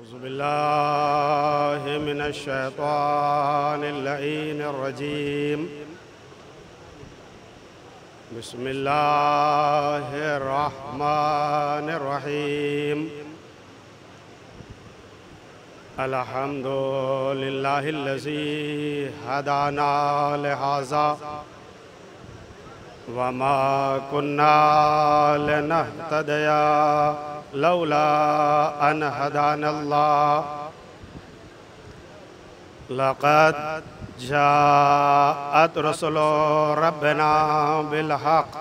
औज़ुबिल्लाहि मिनश्शैतानिर्रजीम। बिस्मिल्लाहिर्रहमानिर्रहीम। अल्हम्दुलिल्लाहिल्लज़ी हदाना लिहाज़ा वमा कुन्ना लिनहतदिया लौला अन हदानल्लाह। लक़द जाअत रुसुलु रब्बिना बिलहक़।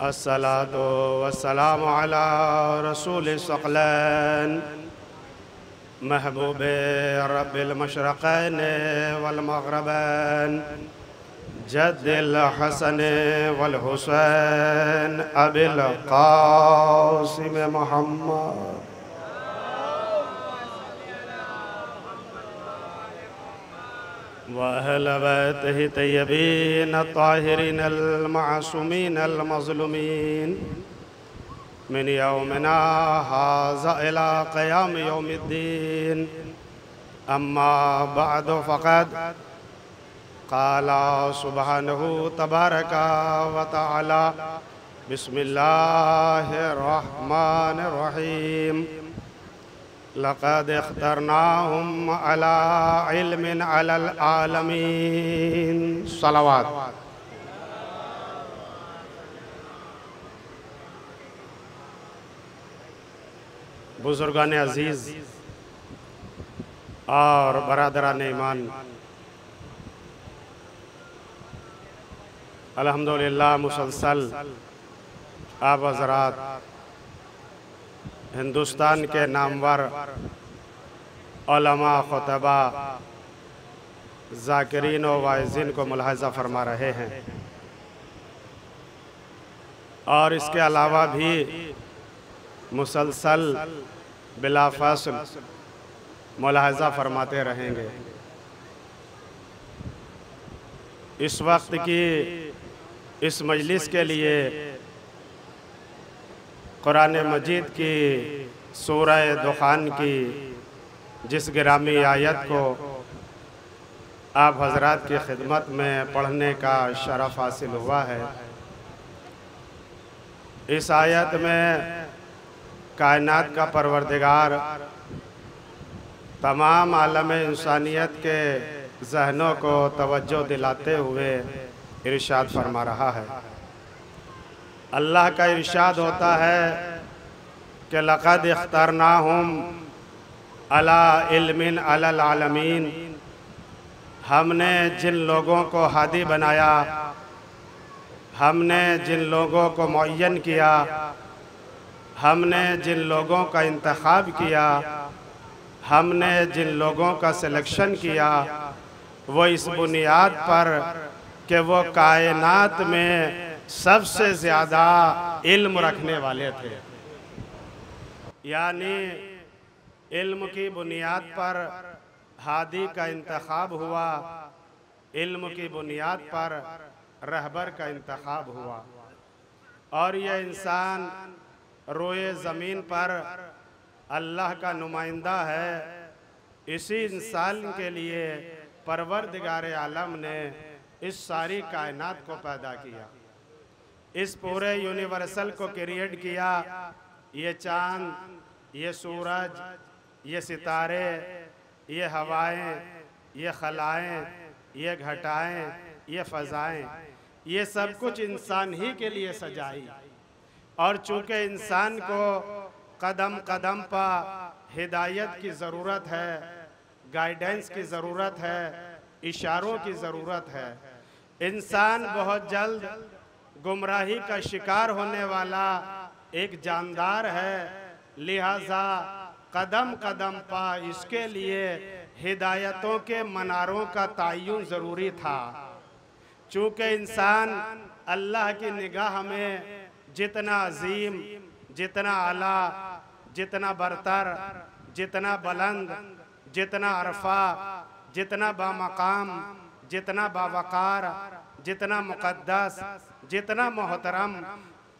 अस्सलातु वस्सलामु अला रसूलिस सकलैन महबूबे रब्बिल मशरक़ैन वल मग़रिबैन जद्दिल हसन वल हुसैन अबिल क़ासिम मुहम्मद व अहल बैतिही तय्यबीन ताहिरीन अल मासूमीन अल मज़लूमीन मिन यौमिना हाज़ा इला क़याम यौमिद्दीन। अम्मा बअद फ़क़द क़ाला सुब्हानहु तबारका व तआला बिस्मिल्लाहिर्रहमानिर्रहीम। लक़द इख्तरनाहुम अला इल्मिन अलल आलमीन। सलावत। बुजुर्गान अजीज़ और बरादरान ईमान, अल्हम्दुलिल्लाह मुसलसल आप हज़रात हिंदुस्तान के नामवर उलमा, खुतबा, ज़ाकिरीन व वाइज़ीन को मुलाहज़ा फरमा रहे हैं और इसके अलावा भी मुसलसल बिला फ़ासिल मुलाहज़ा फरमाते रहेंगे। इस वक्त की इस मजलिस के लिए कुरान मजीद की सूरह दुखान की जिस गिरामी आयत को आप हज़रात की खिदमत में पढ़ने का शरफ़ हासिल हुआ है, इस आयत में कायनात का परवरदिगार तमाम आलम इंसानियत के ज़हनों को तवज्जो दिलाते हुए इरशाद फरमा रहा है। अल्लाह का इरशाद होता है कि लक़द इख्तरनाहुम अला इल्मिन अलल आलमीन। हमने जिन लोगों को हादी बनाया, हमने जिन लोगों को मुअय्यन किया, हमने जिन लोगों का इंतखाब किया, हमने जिन लोगों का सिलेक्शन किया, वो इस बुनियाद पर कि वो कायनात में सबसे ज़्यादा इल्म रखने वाले थे, यानी इल्म की बुनियाद पर हादी का इंतखाब हुआ, इल्म की बुनियाद पर रहबर का इंतखाब हुआ और यह इंसान रोए ज़मीन पर अल्लाह का नुमाइंदा है। इसी इंसान के लिए परवरदिगार आलम ने इस सारी कायनात को पैदा किया, इस पूरे यूनिवर्सल को क्रिएट किया। ये चाँद, ये सूरज, ये सितारे, ये हवाएं, ये खलाएं, ये घटाएं, ये फ़ज़ाएं, ये सब कुछ इंसान ही के लिए सजाई। और चूँकि इंसान को कदम कदम पर हिदायत की ज़रूरत है, गाइडेंस की ज़रूरत है, इशारों की ज़रूरत है, इंसान बहुत जल्द गुमराही का शिकार होने वाला एक जानदार है। लिहाजा कदम कदम पर इसके लिए हिदायतों के मनारों का तयन ज़रूरी था। चूँकि इंसान अल्लाह की निगाह में जितना अजीम, जितना आला, जितना बरतर, जितना बुलंद, जितना अरफा, जितना बामकाम, जितना बावकार, जितना मुक़द्दस, जितना मोहतरम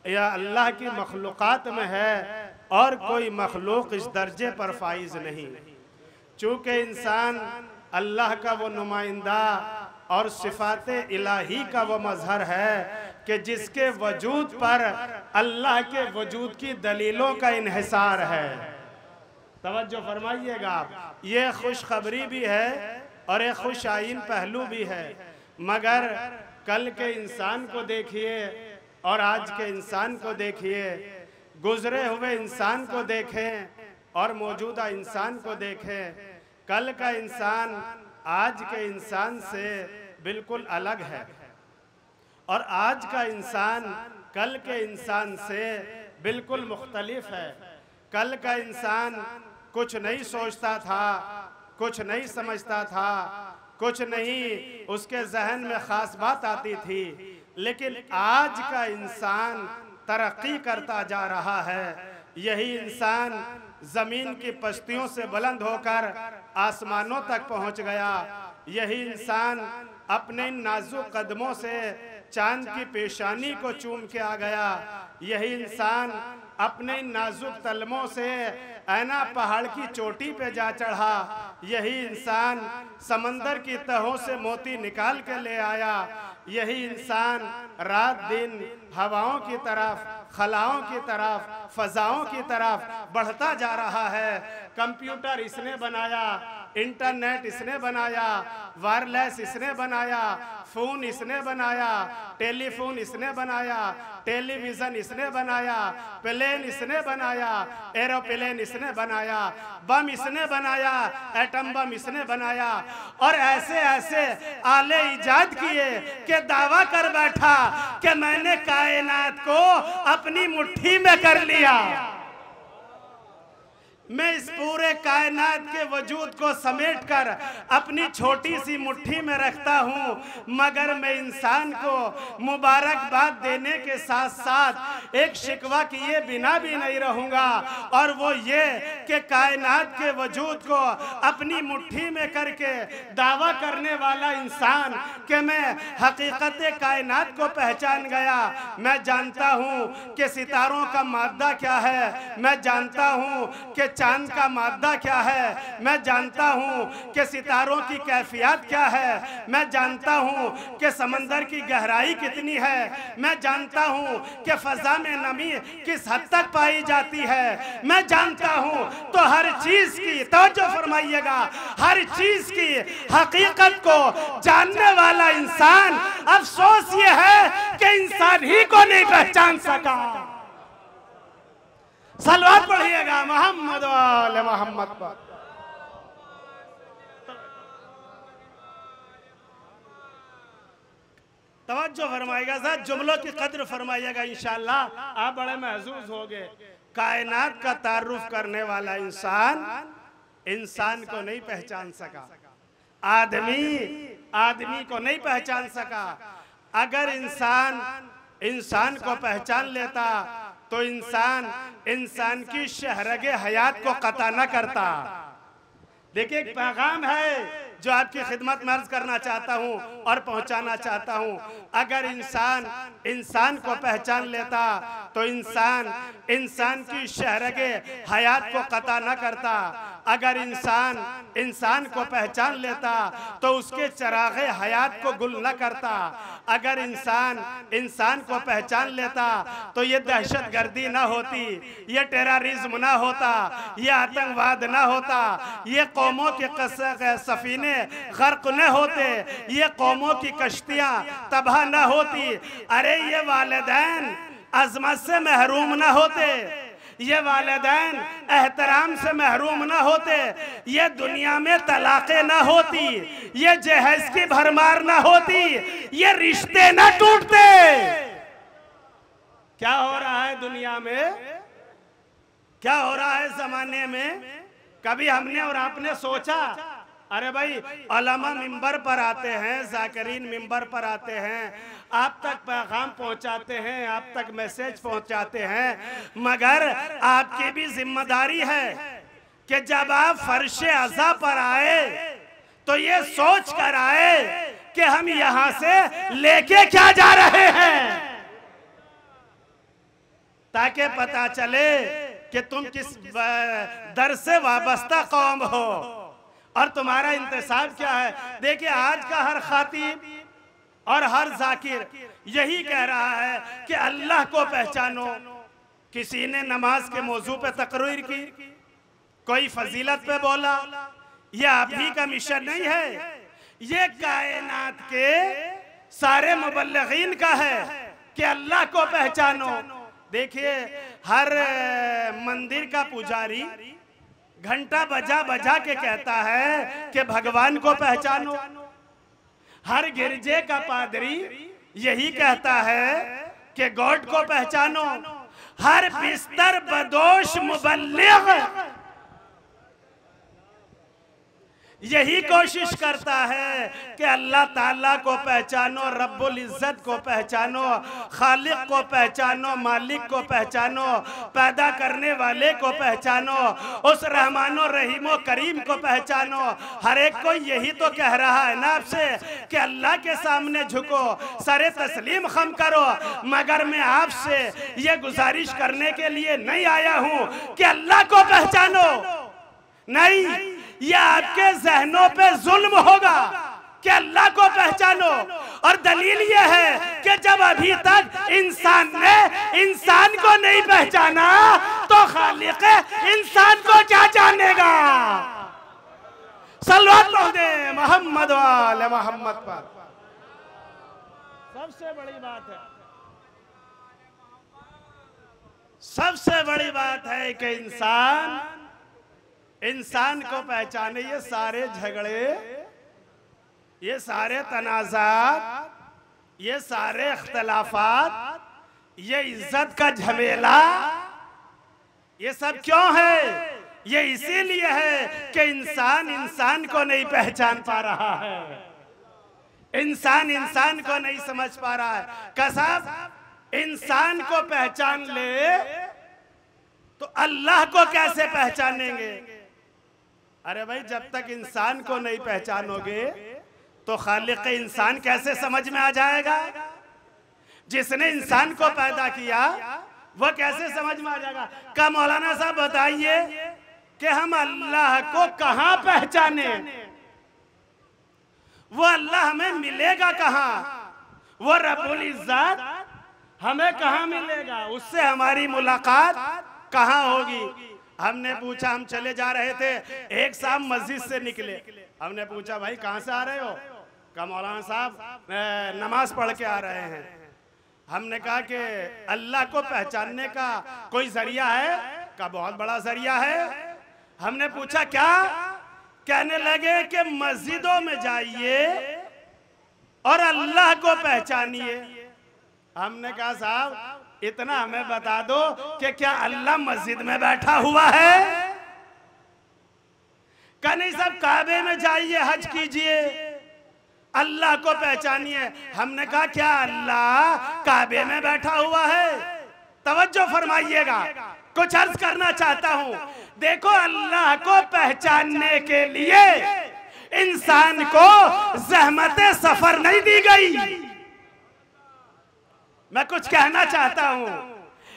या अल्लाह की मखलूक़ात में है, और कोई मखलूक इस दर्जे पर फाइज नहीं। चूँकि इंसान अल्लाह का वो नुमाइंदा और सिफात इलाही का वो मजहर है कि जिसके वजूद पर अल्लाह के वजूद की दलीलों का इन्हिसार है। तवज्जो फरमाइएगा आप, ये खुशखबरी भी है और एक खुश आइन पहलू भी है। मगर कल के इंसान को देखिए और आज के इंसान को देखिए, गुजरे हुए इंसान को देखें और मौजूदा इंसान को देखें। कल का इंसान आज के इंसान से बिल्कुल अलग है और आज का इंसान कल के इंसान से बिल्कुल मुख्तलिफ है। कल का इंसान कुछ नहीं सोचता था, कुछ नहीं समझता था, कुछ नहीं उसके जहन में ख़ास बात आती थी, लेकिन आज का इंसान तरक्की करता जा रहा है। यही इंसान ज़मीन की पश्तियों से बुलंद होकर आसमानों तक पहुंच गया। यही इंसान अपने नाजुक कदमों से चांद की पेशानी को चूम के आ गया। यही इंसान अपने नाजुक तलमों से ऐना पहाड़ की चोटी पे जा चढ़ा। यही इंसान समंदर की तहों से मोती निकाल के ले आया। यही इंसान रात दिन हवाओं की तरफ, खलाओं की तरफ, फजाओं की तरफ बढ़ता जा रहा है। कंप्यूटर इसने बनाया, इंटरनेट इसने बनाया, वायरलेस इसने बनाया, फ़ोन इसने बनाया, टेलीफोन इसने बनाया, टेलीविज़न इसने बनाया, प्लेन इसने बनाया, एरोप्लेन इसने बनाया, बम इसने बनाया, एटम बम इसने बनाया और ऐसे ऐसे आले ईजाद किए कि दावा कर बैठा कि मैंने कायनात को अपनी मुट्ठी में कर लिया। मैं इस पूरे कायनात के वजूद को समेटकर अपनी छोटी सी मुट्ठी में रखता हूँ, मगर मैं इंसान को मुबारकबाद देने के साथ साथ एक शिकवा किए बिना भी नहीं रहूँगा, और वो ये कि कायनात के वजूद को अपनी मुट्ठी में करके दावा करने वाला इंसान कि मैं हकीकत कायनात को पहचान गया। मैं जानता हूँ कि सितारों का मादा क्या है, मैं जानता हूँ कि चांद का मादा क्या है, मैं जानता हूँ कि सितारों की कैफियत क्या है, मैं जानता हूँ कि समंदर की गहराई कितनी है, मैं जानता हूँ कि फजा में नमी किस हद तक पाई जाती है, मैं जानता हूँ। तो हर चीज की तवज्जो फरमाइएगा, हर चीज की हकीकत को जानने वाला इंसान, अफसोस ये है कि इंसान ही को नहीं पहचान सका। सलवात पढ़िएगा मोहम्मद वाले मोहम्मद पर। तवज्जो फरमाइएगा, ज़रा जुमलों की कद्र फरमाइएगा, इंशाअल्लाह आप बड़े महजूज होंगे। कायनात का तारुफ करने वाला इंसान इंसान को नहीं पहचान सका, आदमी को नहीं पहचान सका। अगर इंसान इंसान को पहचान लेता तो इंसान की शहरगे हयात को कता न करता। देखिए, एक पैगाम है जो आपकी खिदमत में अर्ज करना चाहता हूँ और पहुँचाना चाहता हूँ। अगर इंसान को पहचान लेता तो इंसान की शहरगे हयात को कता न करता। अगर इंसान को पहचान लेता तो उसके चरागे हयात को गुल न करता। अगर इंसान को पहचान लेता तो ये दहशत गर्दी ना होती, ये टेररिज्म ना होता, ये आतंकवाद ना होता, ये कौमों के सफीने गर्क न होते, ये कौमों की कश्तियां तबाह न होती। अरे ये वालिदैन अजमत से महरूम न होते, ये वालिदैन एहतराम से महरूम न होते, ये दुनिया में तलाक़ें न होती, ये जहेज की भरमार न होती, ये रिश्ते न टूटते। क्या हो रहा है दुनिया में, क्या हो रहा है जमाने में? कभी हमने और आपने सोचा? अरे भाई, उलमा मिंबर पर आते हैं, ज़ाकिरीन मिंबर पर आते हैं, आप तक पैगाम पहुंचाते हैं, आप तक मैसेज पहुंचाते हैं, मगर आपकी भी जिम्मेदारी है कि जब आप फर्शे अज़ा पर आए तो ये सोच कर आए कि हम यहां से लेके क्या जा रहे हैं, ताकि पता चले कि तुम किस दर से वाबस्ता कौम हो और तुम्हारा इंतसाब क्या है। देखिए आज का हर खातीब और हर जाकिर यही कह रहा है कि अल्लाह को पहचानो। किसी ने नमाज के मौजू पे तकरीर की, कोई फजीलत पे बोला, यह आप ही का मिशन नहीं है, ये कायनात के सारे मुबल्लिगीन का है कि अल्लाह को पहचानो। देखिए हर मंदिर का पुजारी घंटा बजा बजा के कहता है कि भगवान को पहचानो। हर गिरजे का पादरी यही कहता है कि गॉड को पहचानो। हर बिस्तर बदोश मुबल्लिग यही कोशिश करता है कि अल्लाह ताला को पहचानो, रब्बुल इज्जत को पहचानो, खालिक को पहचानो, मालिक को पहचानो, पैदा करने वाले को पहचानो, उस रहमानो रहीमो करीम को पहचानो। हर एक को यही तो कह रहा है ना आपसे कि अल्लाह के सामने झुको, सरे तस्लीम खम करो। मगर मैं आपसे ये गुजारिश करने के लिए नहीं आया हूं कि अल्लाह को पहचानो। नहीं, यह आपके जहनों पे जुल्म होगा कि अल्लाह को पहचानो। और दलील यह है कि जब अभी तक इंसान ने इंसान को नहीं पहचाना तो खालिक इंसान को क्या जानेगा। सल्लल्लाहु अलैहि मोहम्मद वाले मोहम्मद पर। सबसे बड़ी बात है, सबसे बड़ी बात है कि इंसान को पहचाने। ये सारे झगड़े, ये सारे तनाज़ात, ये सारे इख्तलाफात, ये इज्जत का झमेला, ये सब क्यों है? ये इसीलिए है कि इंसान इंसान को नहीं पहचान पा रहा है, इंसान इंसान को नहीं समझ पा रहा है। कसम इंसान को पहचान ले तो अल्लाह को कैसे पहचानेंगे? अरे भाई जब तक इंसान को नहीं पहचानोगे तो खालिक इंसान कैसे समझ में आ जाएगा? जिसने इंसान को पैदा किया वह कैसे समझ में आ जाएगा? क्या मौलाना साहब बताइए कि हम अल्लाह को कहां पहचाने? वो अल्लाह हमें मिलेगा कहां? वो रब्बुल इज्जत हमें कहां मिलेगा? उससे हमारी मुलाकात कहां होगी? हमने पूछा, हम चले जा रहे थे, एक शाम मस्जिद से निकले, हमने पूछा भाई कहां से आ रहे हो? कहा मौलाना साहब नमाज पढ़ के आ रहे हैं। हमने कहा कि अल्लाह को पहचानने का कोई जरिया है? का बहुत बड़ा जरिया है। हमने पूछा क्या? कहने लगे कि मस्जिदों में जाइए और अल्लाह को पहचानिए। हमने कहा साहब इतना हमें बता दो कि क्या अल्लाह मस्जिद में बैठा हुआ है? क्या नहीं साहब काबे में जाइए, हज कीजिए, अल्लाह को पहचानिए। हमने कहा क्या अल्लाह काबे में बैठा हुआ है? तवज्जो फरमाइएगा, कुछ अर्ज करना चाहता हूं। देखो अल्लाह को पहचानने के लिए इंसान को ज़हमत सफर नहीं दी गई। मैं कुछ कहना चाहता हूं,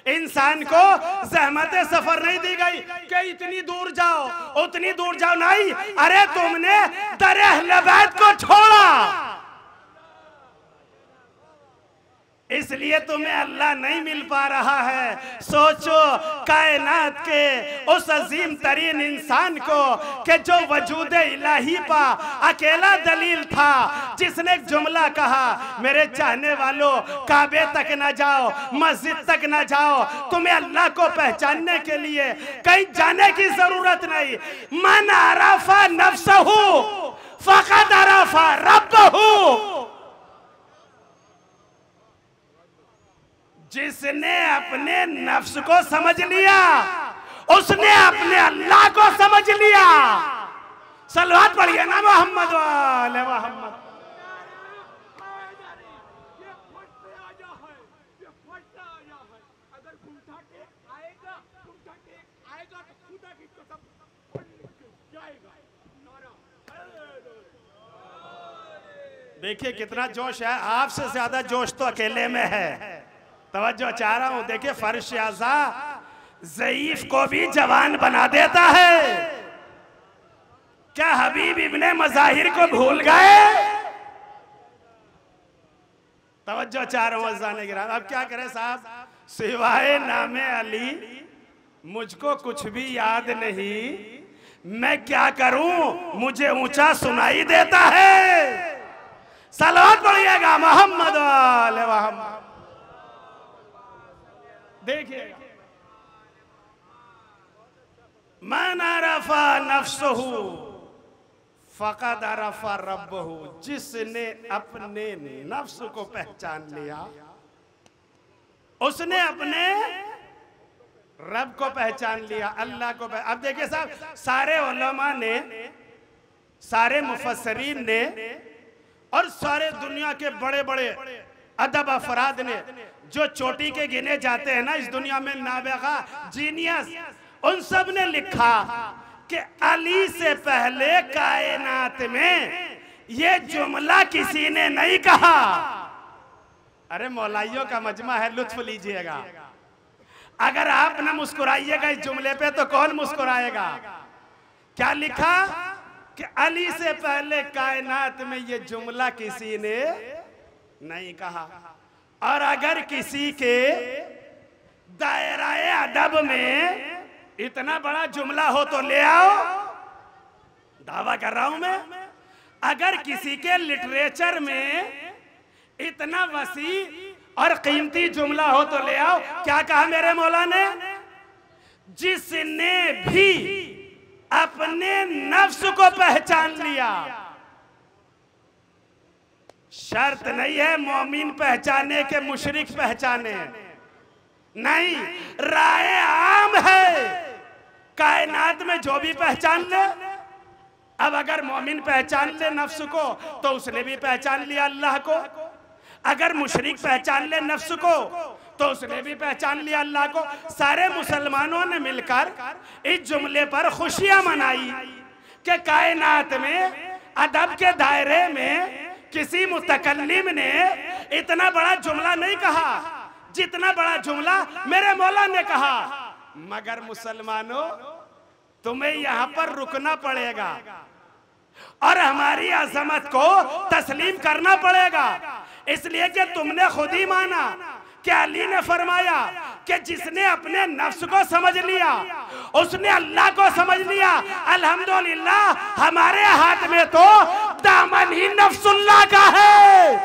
इंसान को ज़हमत सफर नहीं दी गई कि इतनी दूर जाओ उतनी दूर जाओ। नहीं, अरे तुमने दर अहले बैत को छोड़ा, इसलिए तुम्हें अल्लाह नहीं मिल पा रहा है। सोचो कायनात के उस अजीम तरीन इंसान को कि जो वजूद इलाही पा अकेला दलील था, जिसने एक जुमला कहा, मेरे चाहने वालों काबे तक ना जाओ, मस्जिद तक ना जाओ, तुम्हें अल्लाह को पहचानने के लिए कहीं जाने की जरूरत नहीं। मन अराफा नफ्सहू फक़द अराफा रब्बहू। जिसने अपने नफ्स को समझ लिया उसने अपने अल्लाह को समझ लिया। सलवात पढ़िए ना मोहम्मद वाले मोहम्मद। देखिए कितना जोश है, आपसे ज्यादा जोश तो अकेले में है। तवज्जो चाह रहा हूं। देखिए फर्श आज़ा ज़ईफ को भी जवान बना देता है। क्या हबीब इब्ने मज़ाहिर को भूल गए? तवज्जो चारों अज़ाने गिराम। अब क्या करें साहब, सिवाय नामे अली मुझको कुछ भी याद नहीं, मैं क्या करूं, मुझे ऊंचा सुनाई देता है। सलावत पढ़िएगा मोहम्मद वाले मोहम्मद। देखिए, मन अरफा नफ्सहू फ़क़द अरफा रब्बहू, जिसने अपने नफ्स को पहचान लिया उसने अपने रब को पहचान लिया, अल्लाह को अब देखिए साहब, सारे उलमा ने, सारे मुफस्सरीन ने और सारे दुनिया के बड़े बड़े अदब अफराद ने, जो चोटी के गिने जाते हैं ना इस दुनिया में, नाबेगा, जीनियस, उन सब ने लिखा कि अली से पहले कायनात में ये जुमला किसी ने नहीं कहा। अरे मौलाइयों का मजमा है, लुत्फ लीजिएगा। अगर आप न मुस्कुराइएगा इस जुमले पे तो कौन मुस्कुराएगा? क्या लिखा कि अली से पहले कायनात में ये जुमला किसी ने नहीं कहा। और अगर किसी के दायराए अदब में इतना बड़ा जुमला हो तो ले आओ, दावा कर रहा हूं मैं। अगर किसी के लिटरेचर में इतना वसी और कीमती जुमला हो तो ले आओ। क्या कहा मेरे मौला ने? जिसने भी अपने नफ्स को पहचान लिया। शर्त नहीं है मोमिन पहचाने के मुशरिक पहचाने, नहीं, राय आम है कायनात में जो भी पहचान ले। अब अगर मोमिन पहचान ले नफ्स को तो उसने भी पहचान लिया अल्लाह को। अगर मुशरिक पहचान ले नफ्स को तो उसने भी पहचान लिया अल्लाह को। सारे मुसलमानों ने मिलकर इस जुमले पर खुशियां मनाई कि कायनात में अदब के दायरे में किसी मुतकल्लिम ने इतना बड़ा जुमला नहीं कहा जितना बड़ा जुमला मेरे मौला ने कहा। मगर मुसलमानों, तुम्हें यहां पर रुकना पड़ेगा और हमारी अजमत को तस्लीम करना पड़ेगा, इसलिए कि तुमने खुद ही माना कि अली ने फरमाया कि जिसने अपने नफ्स को समझ लिया उसने अल्लाह को समझ लिया। अल्हम्दुलिल्लाह हमारे हाथ में तो दामन ही नफ्सुल्लाह का है।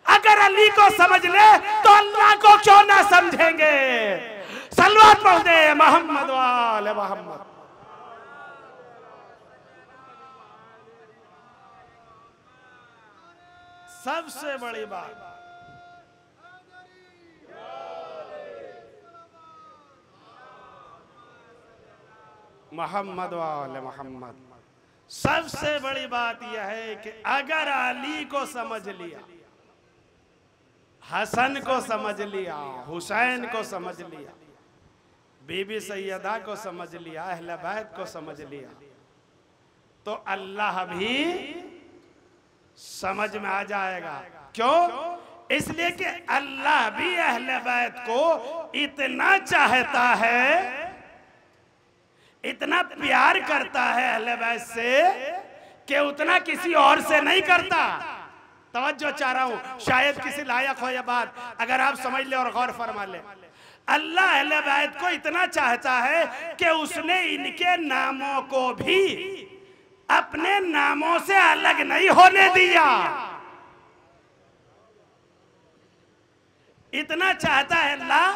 अगर अली को समझ ले तो अल्लाह को क्यों ना समझेंगे? सलवात पढ़ दे मोहम्मद वाले मोहम्मद। सबसे बड़ी बात, मोहम्मद वाले मोहम्मद, सबसे बड़ी बात यह है कि अगर अली को समझ लिया, हसन को समझ लिया, हुसैन को समझ लिया, बीबी सैयदा को समझ लिया, अहले बैत को समझ लिया, तो अल्लाह भी समझ में आ जाएगा। क्यों? इसलिए कि अल्लाह भी अहले बैत को इतना चाहता है, इतना प्यार करता है अहले बैत से कि उतना किसी और से नहीं करता। तवज्जो चाह रहा हूं, शायद किसी लायक हो यह बात, अगर आप समझ ले और गौर फरमा ले। अल्लाह अहले बैत को इतना चाहता है कि उसने इनके नामों को भी अपने नामों से अलग नहीं होने दिया। इतना चाहता है अल्लाह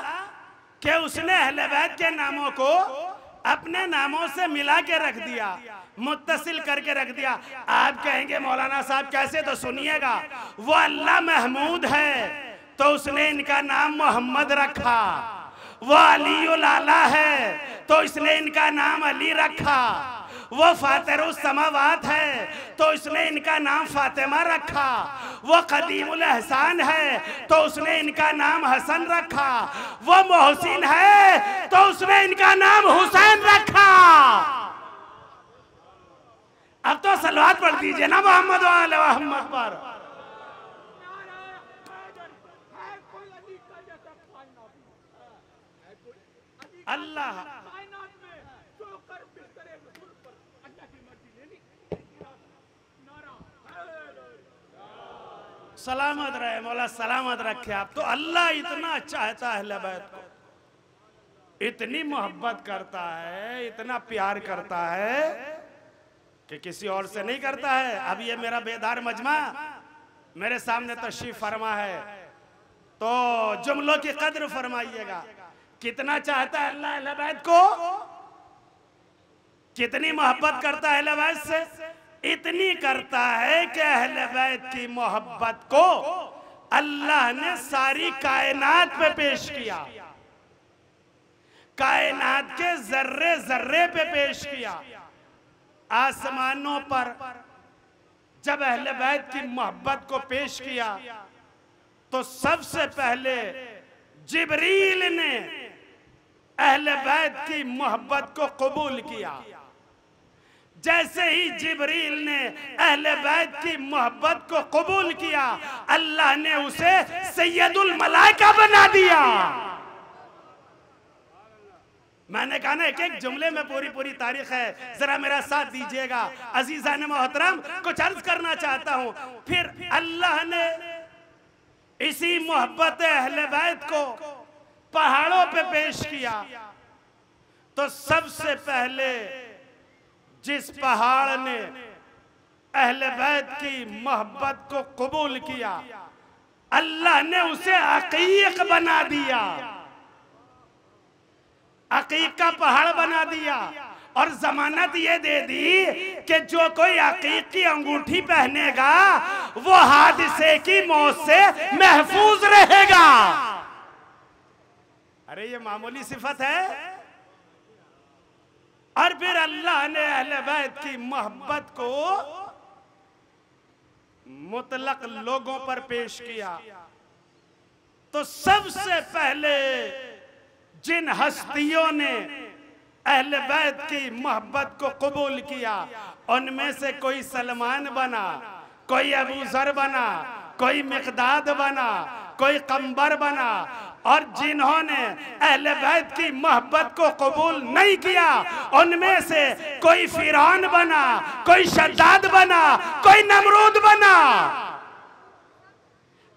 कि उसने अहले बैत के नामों को अपने नामों से मिला के रख दिया, मुत्तसिल करके रख दिया। आप कहेंगे मौलाना साहब कैसे? तो सुनिएगा, वो अल्लाह महमूद है तो उसने इनका नाम मोहम्मद रखा। वो अलीउल आला है तो इसने इनका नाम अली रखा। वो फातिरुस समावात है तो इसने इनका नाम फातिमा रखा। वो कदीमुल एहसान है तो उसने इनका नाम हसन रखा। वो मोहसिन है तो उसने इनका नाम हुसैन रखा। अब तो सलवात पढ़ दीजिए ना मोहम्मद वाले मोहम्मद पर। अल्लाह कायनात में सोकर बिस्तरे रसूल पर अल्लाह की मर्जी ले ली। नारा सलामत रहे मौला, सलामत रखे आप। तो अल्लाह इतना चाहता है अहले बैत को, इतनी मोहब्बत करता है, इतना प्यार करता है कि किसी और से नहीं करता है। अब ये मेरा बेदार मजमा मेरे सामने तशरीफ फरमा है, तो जुमलों की कद्र फरमाइएगा। कितना चाहता है अल्लाह अहले बैत को, कितनी मोहब्बत करता है अहले बैत से, इतनी करता है कि अहले बैत की मोहब्बत को अल्लाह ने सारी कायनात पे पेश किया, कायनात के जर्रे जर्रे पे पेश किया। आसमानों पर जब अहले बैत की मोहब्बत को पेश किया तो सबसे पहले जिब्रील ने अहले बैत की मोहब्बत को कबूल किया। जैसे ही जिब्रील ने अहले बैत की मोहब्बत को कबूल किया, अल्लाह ने उसे सैयदुल मलाइका बना दिया। मैंने कहा ना, एक जुमले में पूरी पूरी तारीख है, जरा मेरा साथ दीजिएगा। अजीजान मोहतरम, कुछ अर्ज करना चाहता हूं। फिर अल्लाह ने इसी मोहब्बत अहले बैत को पहाड़ों पे पेश किया। तो सबसे पहले जिस पहाड़ ने अहले बैत की मोहब्बत को कबूल किया, अल्लाह ने उसे अकीक बना दिया, अकीक का पहाड़ बना दिया। और जमानत ये दे दी कि जो कोई अकीक की अंगूठी पहनेगा वो हादसे की मौत से महफूज रहेगा। अरे ये मामूली सिफत है। और फिर अल्लाह ने अहले बैत की मोहब्बत को मुतलक लोगों पर पेश किया। तो सबसे पहले जिन हस्तियों ने अहले बैत की मोहब्बत को कबूल किया, उनमें से कोई सलमान बना, कोई अबू जर बना, कोई मिकदाद बना, कोई कंबर बना। और जिन्होंने अहले बैत की मोहब्बत को कबूल नहीं किया, उनमें से कोई फिरौन बना, कोई शद्दाद बना, कोई नमरूद बना।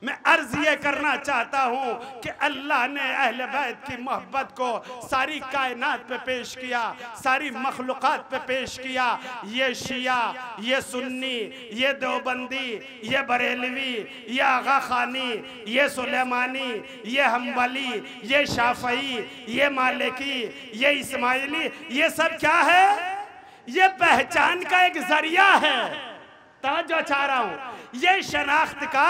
मैं अर्ज ये करना चाहता हूं कि अल्लाह ने अहले बैत की मोहब्बत को सारी कायनात पे पेश किया, सारी मखलूक़ात पे पेश किया। ये शिया, ये सुन्नी, ये देवबंदी, ये बरेलवी, ये आगा खानी, ये सुलेमानी, ये हम्बली, ये शाफई, ये मालिकी, ये इस्माइली, ये सब क्या है? ये पहचान का एक जरिया है। तवज्जो चाह रहा हूं, ये शनाख्त का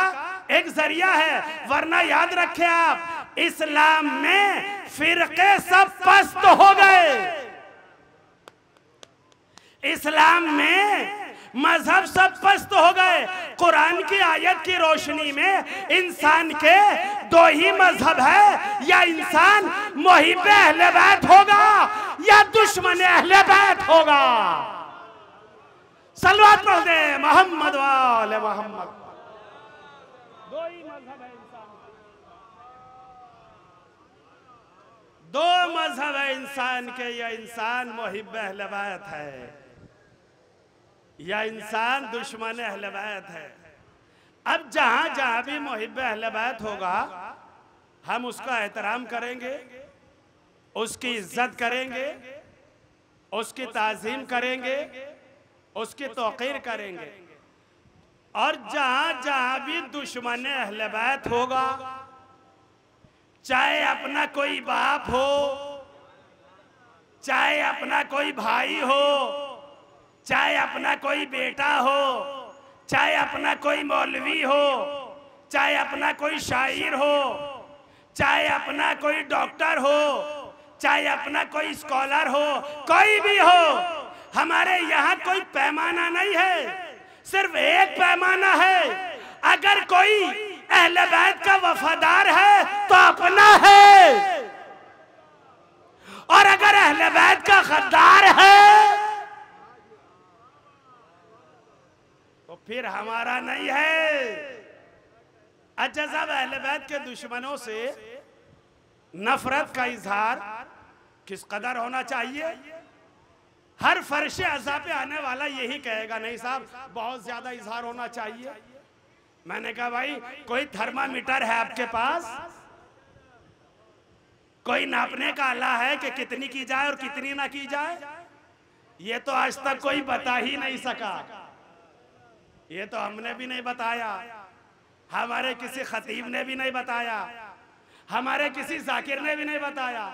एक जरिया है। वरना याद रखें आप, इस्लाम में फिरके सब पस्त हो गए। इस्लाम में मजहब सब पस्त हो गए। कुरान की आयत की रोशनी में इंसान के दो ही मजहब है, या इंसान मुहिब अहले बैत होगा या दुश्मन अहले बैत होगा। सलवात पढ़ दे मोहम्मद वाले मोहम्मद। दो ही मजहब है इंसान का, दो मजहब है इंसान के। या इंसान मुहिब अहले बैत है या इंसान दुश्मन अहले बैत है। अब जहां जहां भी मुहिब अहले बैत होगा, हम उसका एहतराम करेंगे, उसकी इज्जत करेंगे, उसकी ताज़ीम करेंगे, उसकी तौक़ीर करेंगे। और जहां जहां भी दुश्मन अहले बैत होगा, चाहे अपना कोई बाप हो, चाहे अपना कोई भाई हो, चाहे अपना कोई बेटा हो, चाहे अपना कोई मौलवी हो, चाहे अपना कोई शायर हो, चाहे अपना कोई डॉक्टर हो, चाहे अपना कोई स्कॉलर हो, कोई भी हो, हमारे यहाँ कोई पैमाना नहीं है, सिर्फ एक पैमाना है। अगर कोई अहले बैत का वफादार है तो अपना है, और अगर अहले बैत का गद्दार है तो फिर हमारा नहीं है। अच्छा साहब, अहले बैत के दुश्मनों से नफरत का इजहार किस कदर होना चाहिए। हर फर्श अज़ा पे आने वाला यही कहेगा, नहीं साहब बहुत ज्यादा इजहार होना चाहिए। मैंने कहा भाई कोई थर्मामीटर है आपके पास, कोई नापने का आला है कि कितनी की जाए और कितनी ना की जाए? ये तो आज तक कोई बता ही नहीं सका। ये तो हमने भी नहीं बताया, हमारे किसी खतीब ने भी नहीं बताया, हमारे किसी जाकिर ने भी नहीं बताया।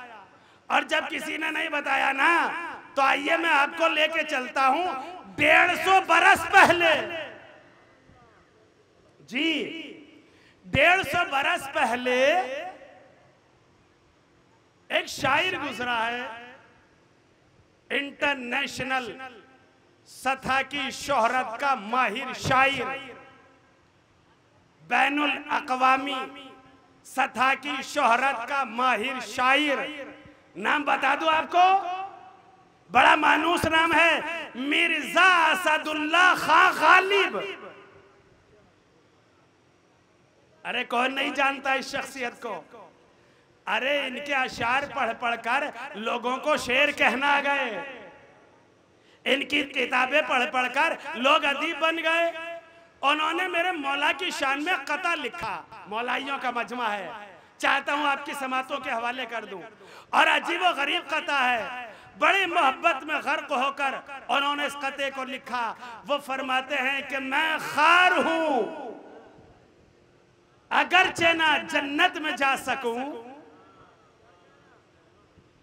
और जब किसी ने नहीं बताया ना, तो आइए मैं आपको लेके चलता हूं 150 बरस पहले। जी 150 बरस पहले एक शायर गुजरा है, इंटरनेशनल सतह की शोहरत का माहिर शायर, बैनुल अक़वामी सतह की शोहरत का माहिर शायर। नाम बता दूं आपको, बड़ा मानूस नाम है, मिर्जा असदुल्ला खां गालिब। अरे कौन नहीं जानता इस शख्सियत को? अरे इनके अशार पढ़ पढ़कर लोगों को शेर कहना आ गए, इनकी किताबें पढ़ पढ़कर लोग अदीब बन गए। उन्होंने मेरे मौला की शान में कता लिखा, मौलाइयों का मजमा है, चाहता हूं आपकी समातों के हवाले कर दूं। और अजीब व गरीब कता है, बड़ी मोहब्बत में गर्क होकर उन्होंने इस कते को लिखा। वो फरमाते हैं कि मैं खार हूं, अगरचे ना जन्नत में जा सकूं।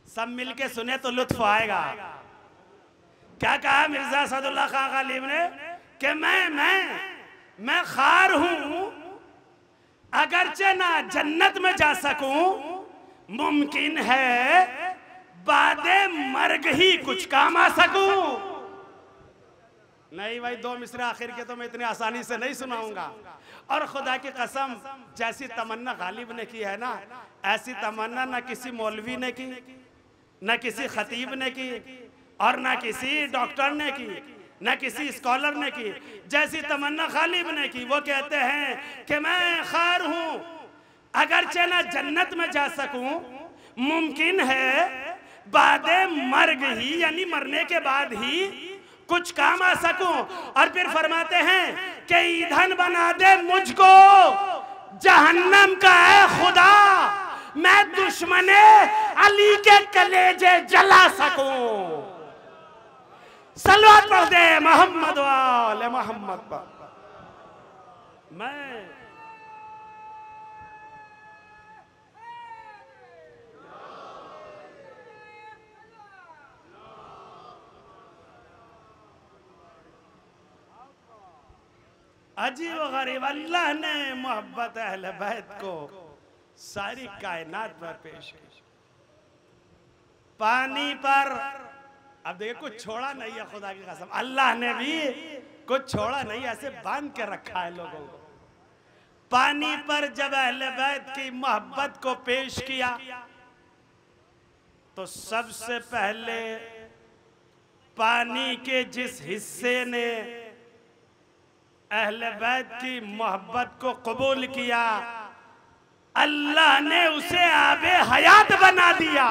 सब मिलके सुने तो लुत्फ आएगा। क्या कहा मिर्जा असदुल्ला खां गालिब ने कि मैं खार हूं, अगरचे ना जन्नत में जा सकूं, मुमकिन है बादे मर्ग ही कुछ काम आ सकूं। नहीं भाई, 2 मिसरा आखिर के तो मैं इतनी आसानी से नहीं सुनाऊंगा। और खुदा की कसम, जैसी तमन्ना गालिब ने की है ना, ऐसी तमन्ना ना किसी मौलवी ने की, न किसी खतीब ने की, और न किसी डॉक्टर ने की, न किसी स्कॉलर ने की। जैसी तमन्ना गालिब ने की, वो कहते हैं कि मैं खार हूं, अगरचे ना जन्नत में जा सकूं, मुमकिन है बादे मर्ग ही, यानी मरने के बाद ही कुछ काम आ सकूं। और फिर फरमाते हैं कि ईंधन बना दे मुझको जहन्नम का है खुदा, मैं दुश्मने अली के कलेजे जला सकूं। सलवात पढ़ दे मोहम्मद वाले मोहम्मद पर। मैं अजीब व गरीब, अल्लाह ने मोहब्बत अहले बैत को सारी कायनात पर पेश की। पानी पर, अब देखिए कुछ छोड़ा नहीं है, खुदा की कसम अल्लाह ने भी कुछ छोड़ा नहीं, ऐसे बांध के रखा है लोगों को। पानी पर जब अहले बैत की मोहब्बत को पेश किया, तो सबसे पहले पानी के जिस हिस्से ने अहले बैत की मोहब्बत को कबूल किया, अल्लाह ने उसे आबे हयात बना दिया,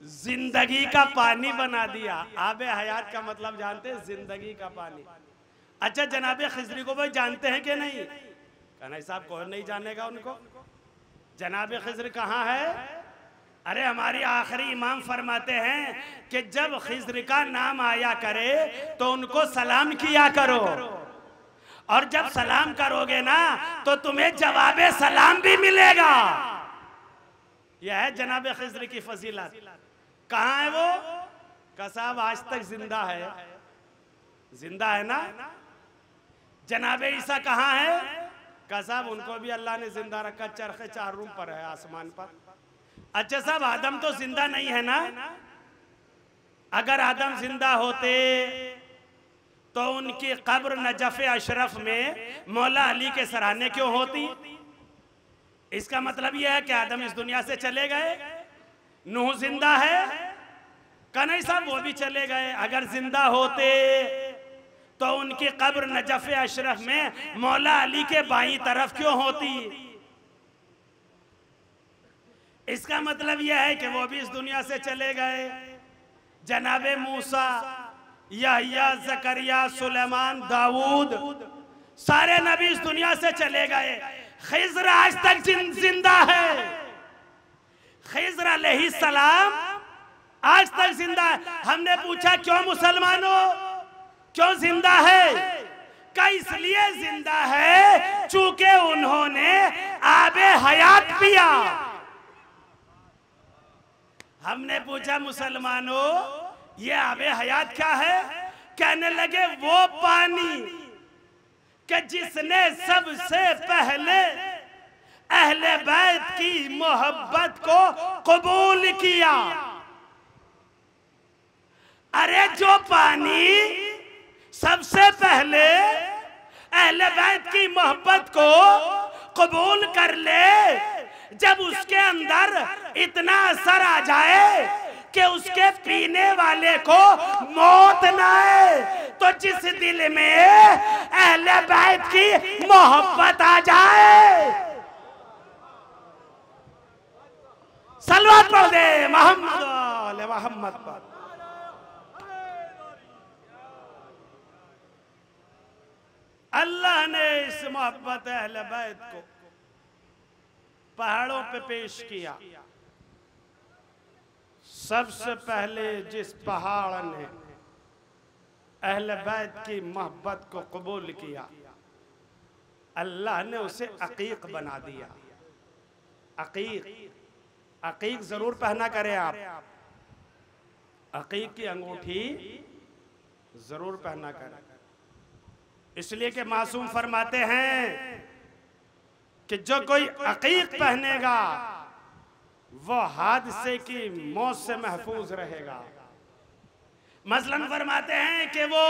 जिंदगी का पानी बना दिया। आबे हयात का मतलब जानते हैं? जिंदगी का पानी। अच्छा, जनाबे खिजरी को भाई जानते हैं कि नहीं? कन्हैया साहब कौन नहीं जानेगा उनको? जनाबे खिजर कहाँ है? अरे हमारी आखिरी इमाम फरमाते हैं कि जब खिजर का नाम आया करे तो उनको सलाम किया करो, और जब सलाम करोगे ना तो तुम्हें जवाबे सलाम भी मिलेगा। यह है जनाबे खिजर की फजीलत। कहाँ है वो? का साहब आज तक जिंदा है, जिंदा है ना। जनाबे ईसा कहाँ है? का साहब उनको भी अल्लाह ने जिंदा रखा, चरखे 4 रूम पर है, आसमान पर। अच्छा साहब, आदम तो जिंदा नहीं है ना? अगर आदम जिंदा होते तो उनकी कब्र नजफ अशरफ में मौला अली के सराहने क्यों होती? इसका मतलब यह है कि आदम इस दुनिया से चले गए। नूह जिंदा है, कन्हैया साहब वो भी चले गए। अगर जिंदा होते तो उनकी कब्र नजफ अशरफ में मौला अली के बाईं तरफ क्यों होती? इसका मतलब यह है कि वो भी इस दुनिया से चले गए। जनाबे मूसा, यहया, जकरिया, सुलेमान, दाऊद, सारे नबी इस दुनिया से चले गए। खिज़्र आज तक जिंदा है। खिज़्र अलैहिस्सलाम आज तक जिंदा है। हमने पूछा क्यों मुसलमानों, क्यों जिंदा है? का इसलिए जिंदा है चूंकि उन्होंने आबे हयात पिया। हमने पूछा मुसलमानों ये आबे हयात क्या है? कहने लगे वो पानी कि जिसने सबसे पहले अहले बैत की मोहब्बत को कबूल किया। अरे जो पानी सबसे पहले अहले बैत की मोहब्बत को कबूल कर ले, जब उसके अंदर इतना असर आ जाए कि उसके पीने वाले को मौत न आए, तो जिस दिल में अहले बैत की मोहब्बत आ जाए, सलवात पढ़ दे मोहम्मद मोहम्मद पर। अल्लाह ने इस मोहब्बत अहले बैत को पहाड़ों पे पेश किया। सबसे पहले जिस पहाड़ ने अहले बैत की मोहब्बत को कबूल किया, अल्लाह ने उसे अकीक बना दिया। अकीक, अकीक जरूर पहना करें आप। अकीक की अंगूठी जरूर पहना करें, इसलिए कि मासूम फरमाते हैं कि जो कोई अकीक पहनेगा वो हादसे की मौत से महफूज रहेगा। मसलन फरमाते हैं कि वो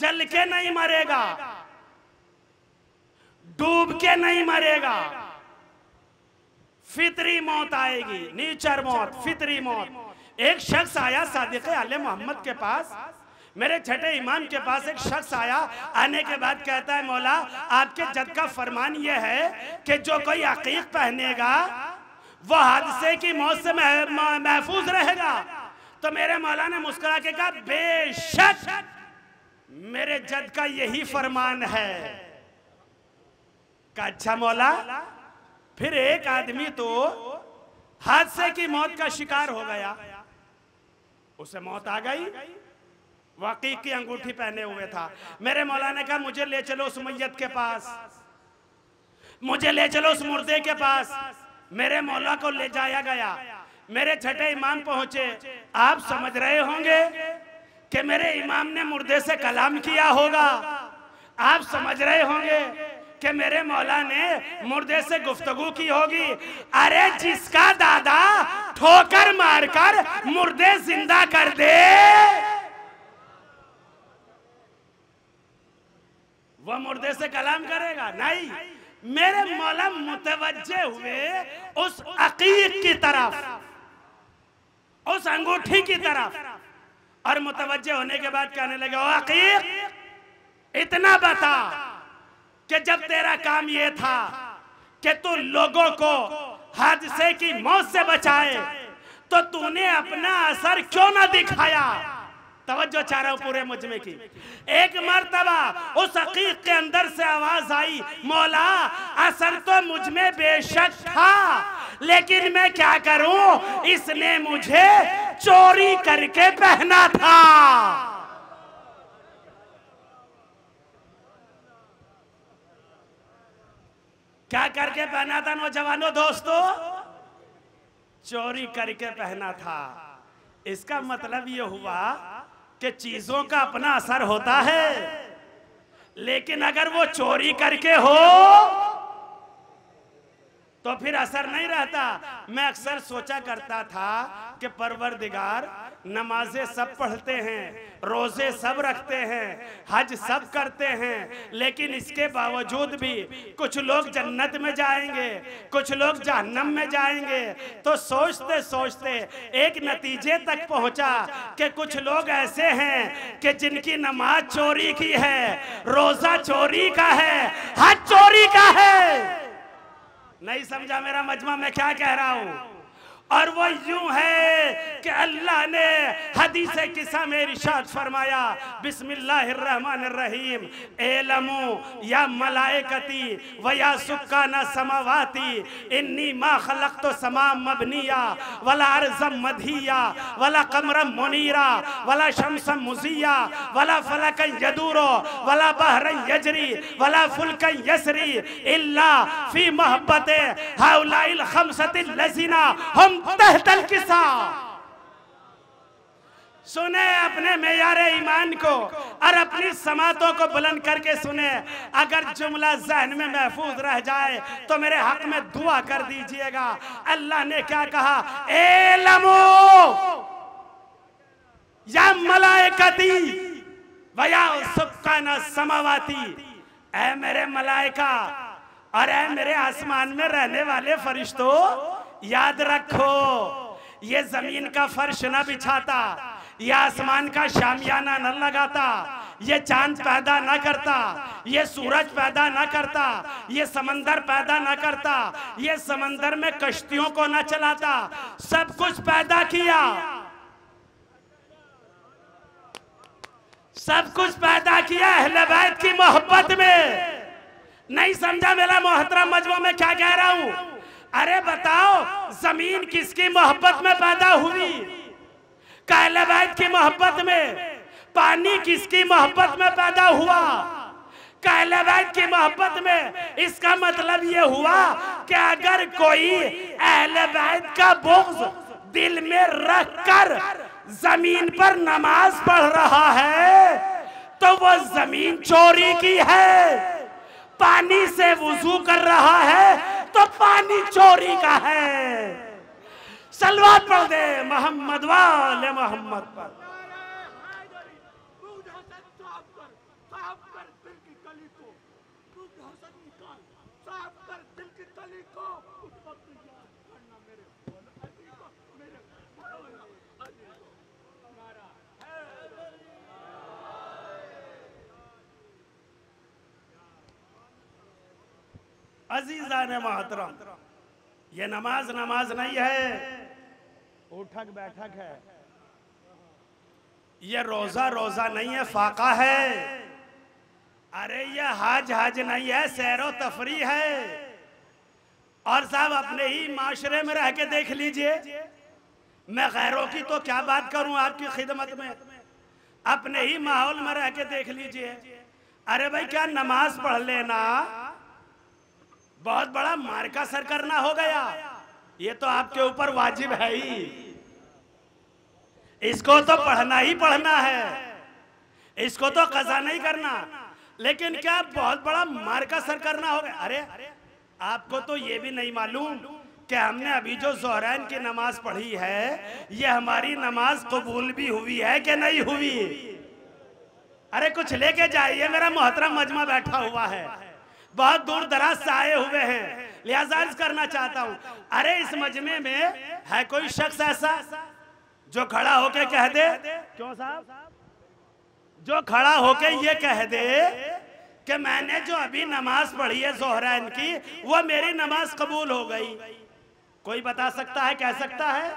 जल के नहीं मरेगा, डूब के नहीं मरेगा, फितरी मौत आएगी, नेचर मौत, फितरी मौत। एक शख्स आया सादिक आले मोहम्मद के पास, मेरे छठे इमाम के पास एक शख्स आया। आने के बाद कहता है मौला आपके जद का फरमान यह है कि जो कोई अकीक पहनेगा वो हादसे की मौत से महफूज रहेगा। तो मेरे मौला ने मुस्कुरा के कहा बेशक मेरे जद का यही फरमान है। कहा अच्छा मौला, फिर एक आदमी तो हादसे की मौत का शिकार हो गया, उसे मौत आ गई, वाकई की अंगूठी पहने हुए था। मेरे मौला ने कहा मुझे ले चलो उस मैयत के पास, मुझे ले चलो उस मुर्दे के पास। मेरे मौला को ले जाया गया। मेरे छठे इमाम पहुंचे। आप समझ रहे होंगे कि मेरे इमाम ने मुर्दे से कलाम किया होगा। आप समझ रहे होंगे कि मेरे मौला ने मुर्दे से गुफ्तगू की होगी। अरे जिसका दादा ठोकर मारकर मुर्दे जिंदा कर दे वो मुर्दे से कलाम करेगा? नहीं। मेरे मौला मुतवज्जे हुए उस अकीक की तरफ, उस अंगूठी की तरफ, और मुतवज्जे होने के बाद कहने लगे ओ अकीक इतना बता कि जब तेरा काम ये था कि तू लोगों को हादसे की मौत से बचाए तो तूने अपना असर क्यों ना दिखाया? तवज्जो चाह रहा हूं पूरे मुजमे की। एक मर्तबा उस अकीक के अंदर से आवाज आई मौला असर तो मुझ में बेशक था, लेकिन मैं क्या करूं, इसने मुझे चोरी करके पहना था। क्या करके पहना था नौजवानों दोस्तों? चोरी करके पहना था। इसका मतलब यह हुआ कि चीजों का अपना असर होता है, लेकिन अगर वो चोरी करके हो तो फिर असर नहीं रहता। मैं अक्सर सोचा करता था कि परवरदिगार नमाजें सब पढ़ते हैं, रोजे सब रखते हैं, हज सब करते हैं, लेकिन इसके बावजूद भी कुछ लोग जन्नत में जाएंगे, कुछ लोग जहन्नम में जाएंगे। तो सोचते सोचते एक नतीजे तक पहुंचा कि कुछ लोग ऐसे हैं कि जिनकी नमाज चोरी की है, रोजा चोरी का है, हज चोरी का है। नहीं समझा मेरा मजमा मैं क्या कह रहा हूं? और वो यूं है कि अल्लाह ने हदीस किस्सा में इरशाद फरमाया, बिस्मिल्लाहिर्रहमानिर्रहीम, एलमु या मलाइकती व या सुक्काना समावाती इन्नी मा खलक़्तु समा मबनिया वला अर्ज़म मधिया वला कमरम मुनीरा वला शमसम मुज़िया वला फलकन यदूरो वला बहरन यजरी वला फुलकन यसरी इल्ला फी मोहब्बते हाउलाइल खमसतिल लज़ीना हम तहतल किसा। सुने अपने मेयारे ईमान को और अपनी समातों को बुलंद करके सुने। अगर जुमला ज़हन में महफूज रह जाए तो मेरे हक में दुआ कर दीजिएगा। अल्लाह ने क्या कहा, एलमो या मलाइकती वया सुक्काना समावाती, ऐ मेरे मलाइका और ऐ मेरे आसमान में रहने वाले फरिश्तों, याद रखो ये जमीन का फर्श न बिछाता, ये आसमान का शामियाना न लगाता, ये चांद पैदा न करता, ये सूरज पैदा न करता, ये समंदर पैदा न करता, ये समंदर में कश्तियों को न चलाता, सब कुछ पैदा किया, सब कुछ पैदा किया अहले बैत की मोहब्बत में। नहीं समझा मेरा मोहतरम मजमा में क्या कह रहा हूं? अरे बताओ जमीन किसकी मोहब्बत में पैदा हुई? अहले बैत की मोहब्बत में। पानी किसकी मोहब्बत में पैदा हुआ? अहले बैत की मोहब्बत में। इसका मतलब ये हुआ कि अगर कोई अहले बैत का बुग़्ज़ दिल में रखकर जमीन पर नमाज पढ़ रहा है तो वो जमीन चोरी की है। पानी से वुजू कर रहा है तो पानी चोरी का है। सलवात पढ़ दे मोहम्मद वाले मोहम्मद पर। अजीज़ान मोहतरम, ये नमाज नमाज नहीं है, उठक बैठक है। ये रोजा रोजा नहीं है, फाका है। अरे ये हज हज नहीं है, सैरो तफरी है। और साहब अपने ही माशरे में रह के देख लीजिए, मैं गैरों की तो क्या बात करूं आपकी खिदमत में, अपने ही माहौल में रह के देख लीजिए। अरे भाई क्या नमाज पढ़ लेना बहुत बड़ा मार्का सर करना हो गया? ये तो आपके ऊपर वाजिब है ही, इसको तो पढ़ना ही पढ़ना है, इसको तो कज़ा नहीं करना। लेकिन क्या बहुत बड़ा मार्का सर करना हो गया? अरे आपको तो ये भी नहीं मालूम कि हमने अभी जो ज़ोहरैन की नमाज पढ़ी है, ये हमारी नमाज कबूल भी हुई है कि नहीं हुई? अरे कुछ लेके जाइए, मेरा मोहतरम मजमा बैठा हुआ है, बहुत दूर दराज से आए हुए हैं, लिहाजा अर्ज करना चाहता हूं। अरे इस मजमे में है कोई शख्स ऐसा जो खड़ा होके कह दे, क्यों साहब, जो खड़ा होके ये कह दे कि मैंने जो अभी नमाज पढ़ी है ज़ोहरैन की, वो मेरी नमाज कबूल हो गई? कोई बता सकता है, कह सकता है?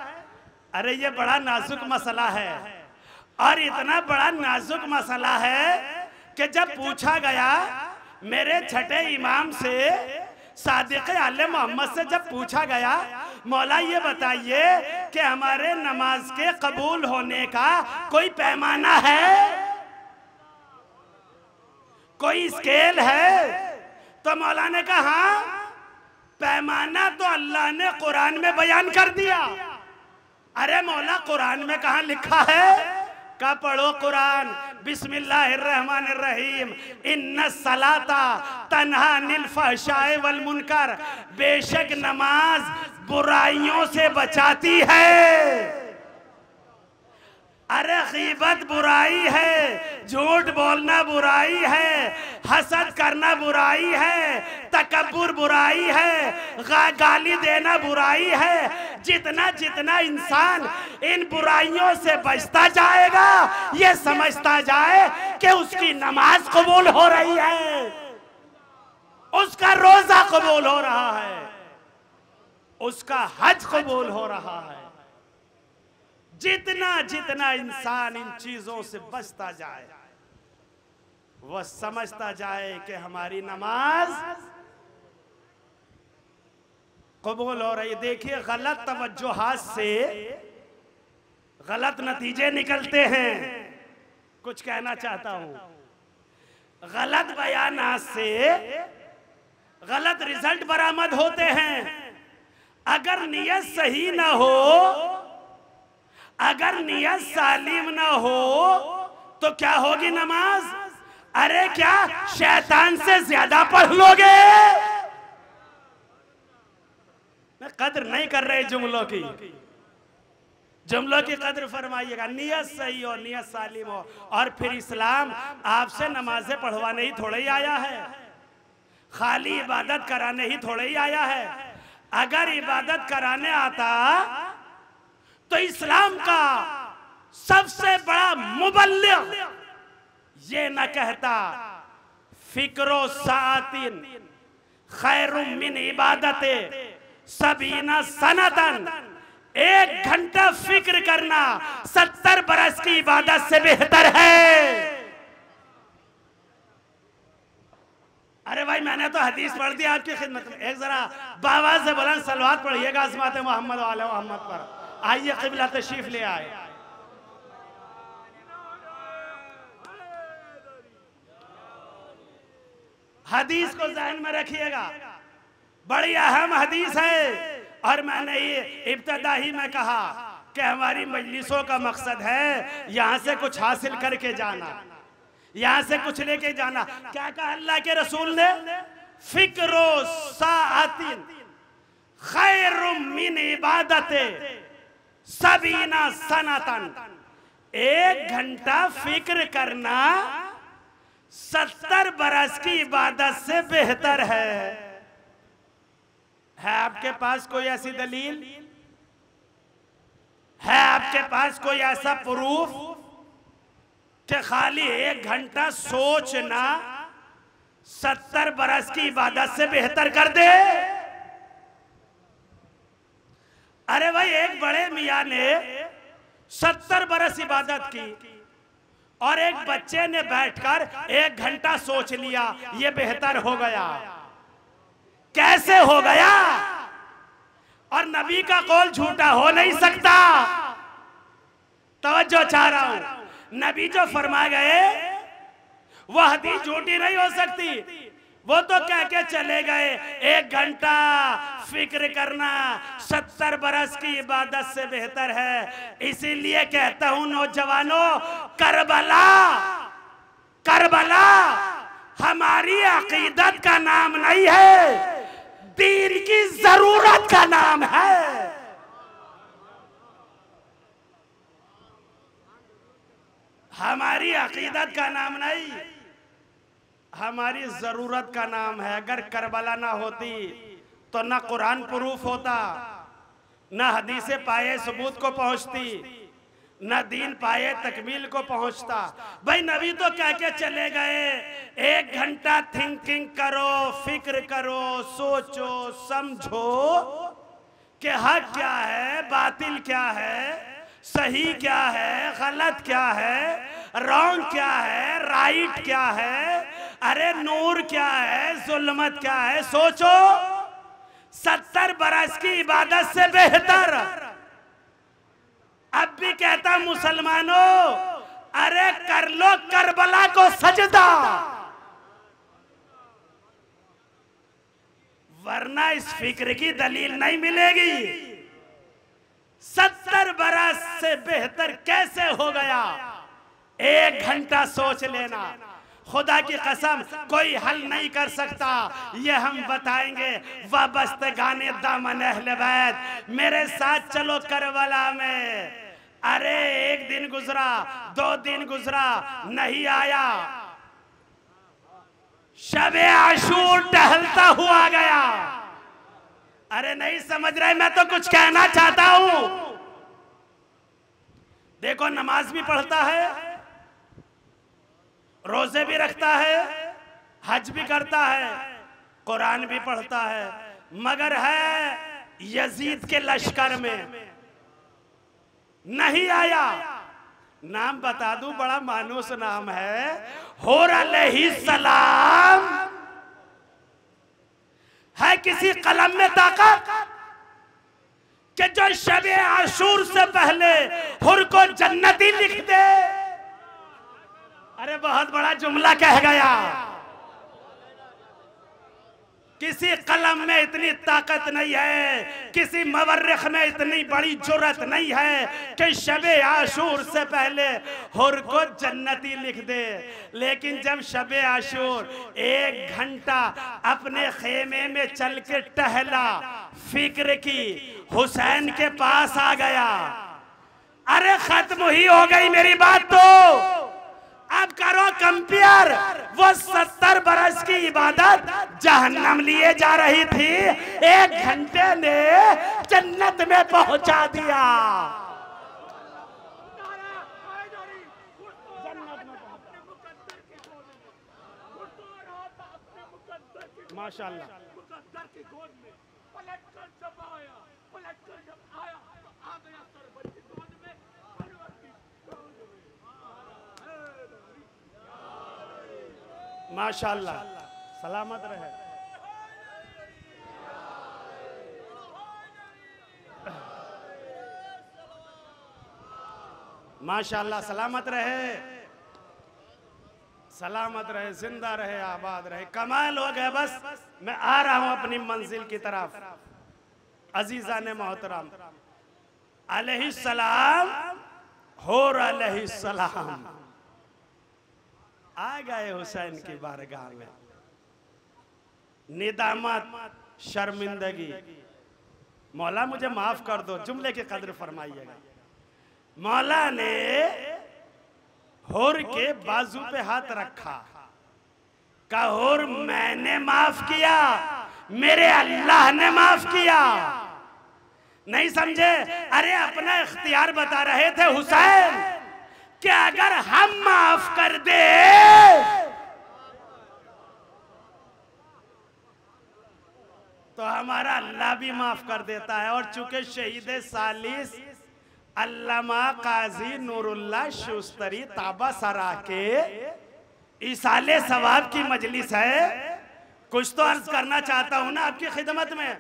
अरे ये बड़ा नाजुक मसला है, और इतना बड़ा नाजुक मसला है कि जब पूछा गया मेरे छठे इमाम से, सादिक़ आले मोहम्मद से जब पूछा गया, मौला ये बताइए कि हमारे नमाज के कबूल होने का कोई पैमाना है, कोई स्केल है? तो मौला ने कहा हाँ, पैमाना तो अल्लाह ने कुरान में बयान कर दिया। अरे मौला कुरान में कहाँ लिखा है? का पढ़ो कुरान, बिस्मिल्लाहिर्रहमानिर्रहीम, इन्ना सलाता तन्हा अनिल फहशाए वल मुनकर, बेशक नमाज बुराइयों से बचाती है। अरे गीबत बुराई है, झूठ बोलना बुराई है, हसद करना बुराई है, तकब्बुर बुराई है, गाली देना बुराई है। जितना जितना इंसान इन बुराइयों से बचता जाएगा, ये समझता जाए कि उसकी नमाज कबूल हो रही है, उसका रोजा कबूल हो रहा है। उसका हज कबूल हो रहा है। जितना जितना इंसान इन चीजों से बचता जाए, वह समझता जाए कि हमारी नमाज कबूल हो रही। देखिए, गलत तवज्जुहात से गलत नतीजे निकलते हैं। कुछ कहना चाहता हूं, गलत बयानात से गलत रिजल्ट बरामद होते हैं। अगर नियत सही ना हो, अगर नियत सालिम ना हो, तो क्या होगी नमाज? अरे क्या शैतान से ज्यादा पढ़ लोगे? मैं कद्र नहीं कर रहे जुमलों की, जुमलों की कद्र फरमाइएगा। नियत सही हो, नियत सालिम हो। और फिर इस्लाम आपसे नमाजें पढ़वाने ही थोड़ा ही आया है, खाली इबादत कराने ही थोड़ा ही आया है। अगर इबादत कराने आता तो इस्लाम का सबसे बड़ा मुबल्लिग ये न कहता फिक्रो सातिन खैरुम मिन इबादते सबीना सनतन। 1 घंटा फिक्र करना 70 बरस की इबादत से बेहतर है। अरे भाई, मैंने तो हदीस पढ़ दी आपकी खिदमत में। एक जरा बाबा से बुलंद सलवात पढ़िएगा अज़मत मोहम्मद वाले मोहम्मद पर। आइए, क़िबला तशरीफ ले आए। हदीस को ज़हन में रखिएगा, बड़ी अहम हदीस है। और मैंने ये इब्तिदा ही में कहा कि हमारी मजलिसों का मकसद है यहां से कुछ हासिल करके जाना, यहां से कुछ लेके जाना। क्या कहा अल्लाह के रसूल ने? फिक्रो साअतिन खैरुम मिन इबादते सबीना सनतन। 1 घंटा फिक्र करना 70 बरस की इबादत से बेहतर है। आपके पास कोई ऐसी दलील है? आपके पास कोई ऐसा प्रूफ कि खाली 1 घंटा सोचना 70 बरस की इबादत से बेहतर कर दे? अरे भाई, एक बड़े मियाँ ने 70 बरस इबादत की और एक बच्चे ने बैठकर 1 घंटा सोच लिया, ये बेहतर हो गया। कैसे हो गया? और नबी का कौल झूठा हो नहीं सकता। तवज्जो चाह रहा हूं, नबी जो फरमा गए वह हदीस झूठी नहीं हो सकती। वो तो कह के चले गए 1 घंटा फिक्र करना 70 बरस की इबादत से बेहतर है। इसीलिए कहता हूं नौजवानों, करबला करबला हमारी अकीदत का नाम नहीं है, दीन की जरूरत का नाम है। हमारी अकीदत का नाम नहीं, हमारी जरूरत का नाम है। अगर करबला ना होती तो ना कुरान प्रूफ होता, ना हदीसें पाए सबूत को पहुंचती, ना दीन पाए तकमील को पहुंचता। भाई, नबी तो कह के चले गए 1 घंटा थिंकिंग करो, फिक्र करो, सोचो, समझो कि हक क्या है, बातिल क्या है, सही क्या है, गलत क्या है, रॉन्ग क्या है, राइट क्या है, अरे नूर क्या है, जुल्मत क्या है। सोचो, 70 बरस की इबादत से बेहतर। अब भी कहता मुसलमानों, अरे कर लो करबला को सजदा, वरना इस फिक्र की दलील नहीं मिलेगी। 70 बरस से बेहतर कैसे हो गया? 1 घंटा सोच लेना। खुदा की कसम कोई हल नहीं कर सकता, ये हम बताएंगे। वाबस्तगाने दामन अहले बैत, मेरे साथ चलो करबला में। अरे 1 दिन गुजरा, 2 दिन गुजरा, नहीं आया, शबे आशूर टहलता हुआ गया। अरे नहीं समझ रहे, मैं तो कुछ कहना चाहता हूं। देखो, नमाज भी पढ़ता है, रोजे भी रखता है, हज भी करता है, कुरान भी पढ़ता है, मगर है यजीद के लश्कर में नहीं आया। नाम बता दूं, बड़ा मानूस नाम है, हुर अलैहिस्सलाम। है किसी कलम में ताकत कि जो शबे आशूर से पहले हुर को जन्नती लिख दे? अरे बहुत बड़ा जुमला कह गया। किसी कलम में इतनी ताकत नहीं है, किसी मवर्रिख में इतनी बड़ी जुर्रत नहीं है कि शबे आशूर से पहले हुर को जन्नती लिख दे। लेकिन जब शबे आशूर 1 घंटा अपने खेमे में चल के टहला, फिक्र की, हुसैन के पास आ गया। अरे खत्म ही हो गई मेरी बात। तो अब करो कंपेयर, वो 70 बरस की इबादत जहन्नम लिए जा रही थी, 1 घंटे ने जन्नत में पहुंचा दिया। माशाअल्लाह। माशाअल्लाह, सलामत रहे। माशाअल्लाह, सलामत रहे, सलामत रहे, जिंदा रहे, आबाद रहे। कमाल हो गया। बस मैं आ रहा हूं अपनी मंजिल की तरफ। अजीजा ने मोहतरम, अलैहिस्सलाम, हुर अलैहिस्सलाम आ गए हुसैन की बारगाह में। निदामत, शर्मिंदगी, मौला मुझे माफ कर दो, जुमले की कदर फरमाइएगा। मौला ने हुर के बाजू पे हाथ रखा, कहा हुर मैंने माफ किया, मेरे अल्लाह ने माफ किया। नहीं समझे? अरे अपना इख्तियार बता रहे थे हुसैन कि अगर हम माफ कर दे तो हमारा अल्लाह भी माफ कर देता है। और चूंकि शहीद सालिस अल्लामा काजी नूरुल्लाह शुस्तरी ताबा सरा के इसाले सवाब की मजलिस है, कुछ तो अर्ज करना चाहता हूं ना आपकी खिदमत में।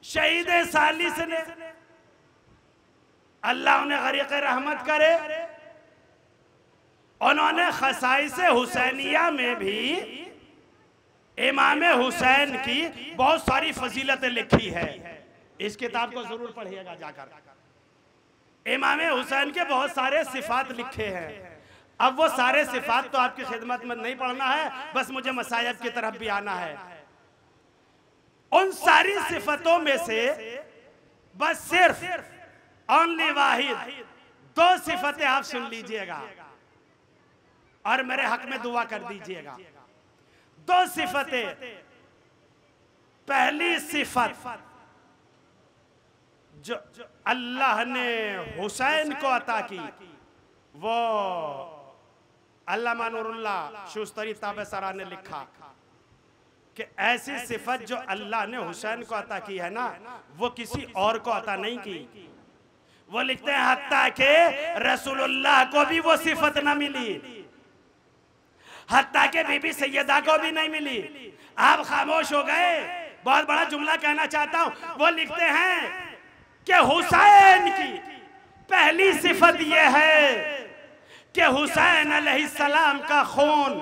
शहीद सालिस ने, अल्लाह उन्हें गरीक़ रहमत करे, उन्होंने खसाइस हुसैनिया में भी इमाम हुसैन की बहुत सारी फजीलतें लिखी है। इस किताब को जरूर पढ़िएगा जाकर। इमाम हुसैन के बहुत सारे सिफात लिखे हैं। अब वो सारे सिफात तो आपकी खिदमत में नहीं पढ़ना है, बस मुझे मसायब की तरफ भी आना है। उन सारी सिफतों में से बस सिर्फ ओनली वाहिद 2 सिफतें आप सुन लीजिएगा और मेरे हक में दुआ कर दीजिएगा। 2 सिफतें। पहली सिफत जो अल्लाह ने हुसैन को अता की, वो अल्लामा नूरुल्लाह शुस्तरी ताबसरा ने लिखा कि ऐसी सिफत जो अल्लाह ने हुसैन को अता की है ना, वो किसी और को अता नहीं की। वो लिखते हैं हत्ता के रसूलुल्लाह को भी वो सिफत ना मिली, हत्ता के बीबी सैयदा को भी नहीं मिली। आप खामोश हो गए। बहुत बड़ा जुमला कहना चाहता हूं। वो लिखते हैं कि हुसैन की पहली सिफत यह है कि हुसैन अलैहिस्सलाम का खून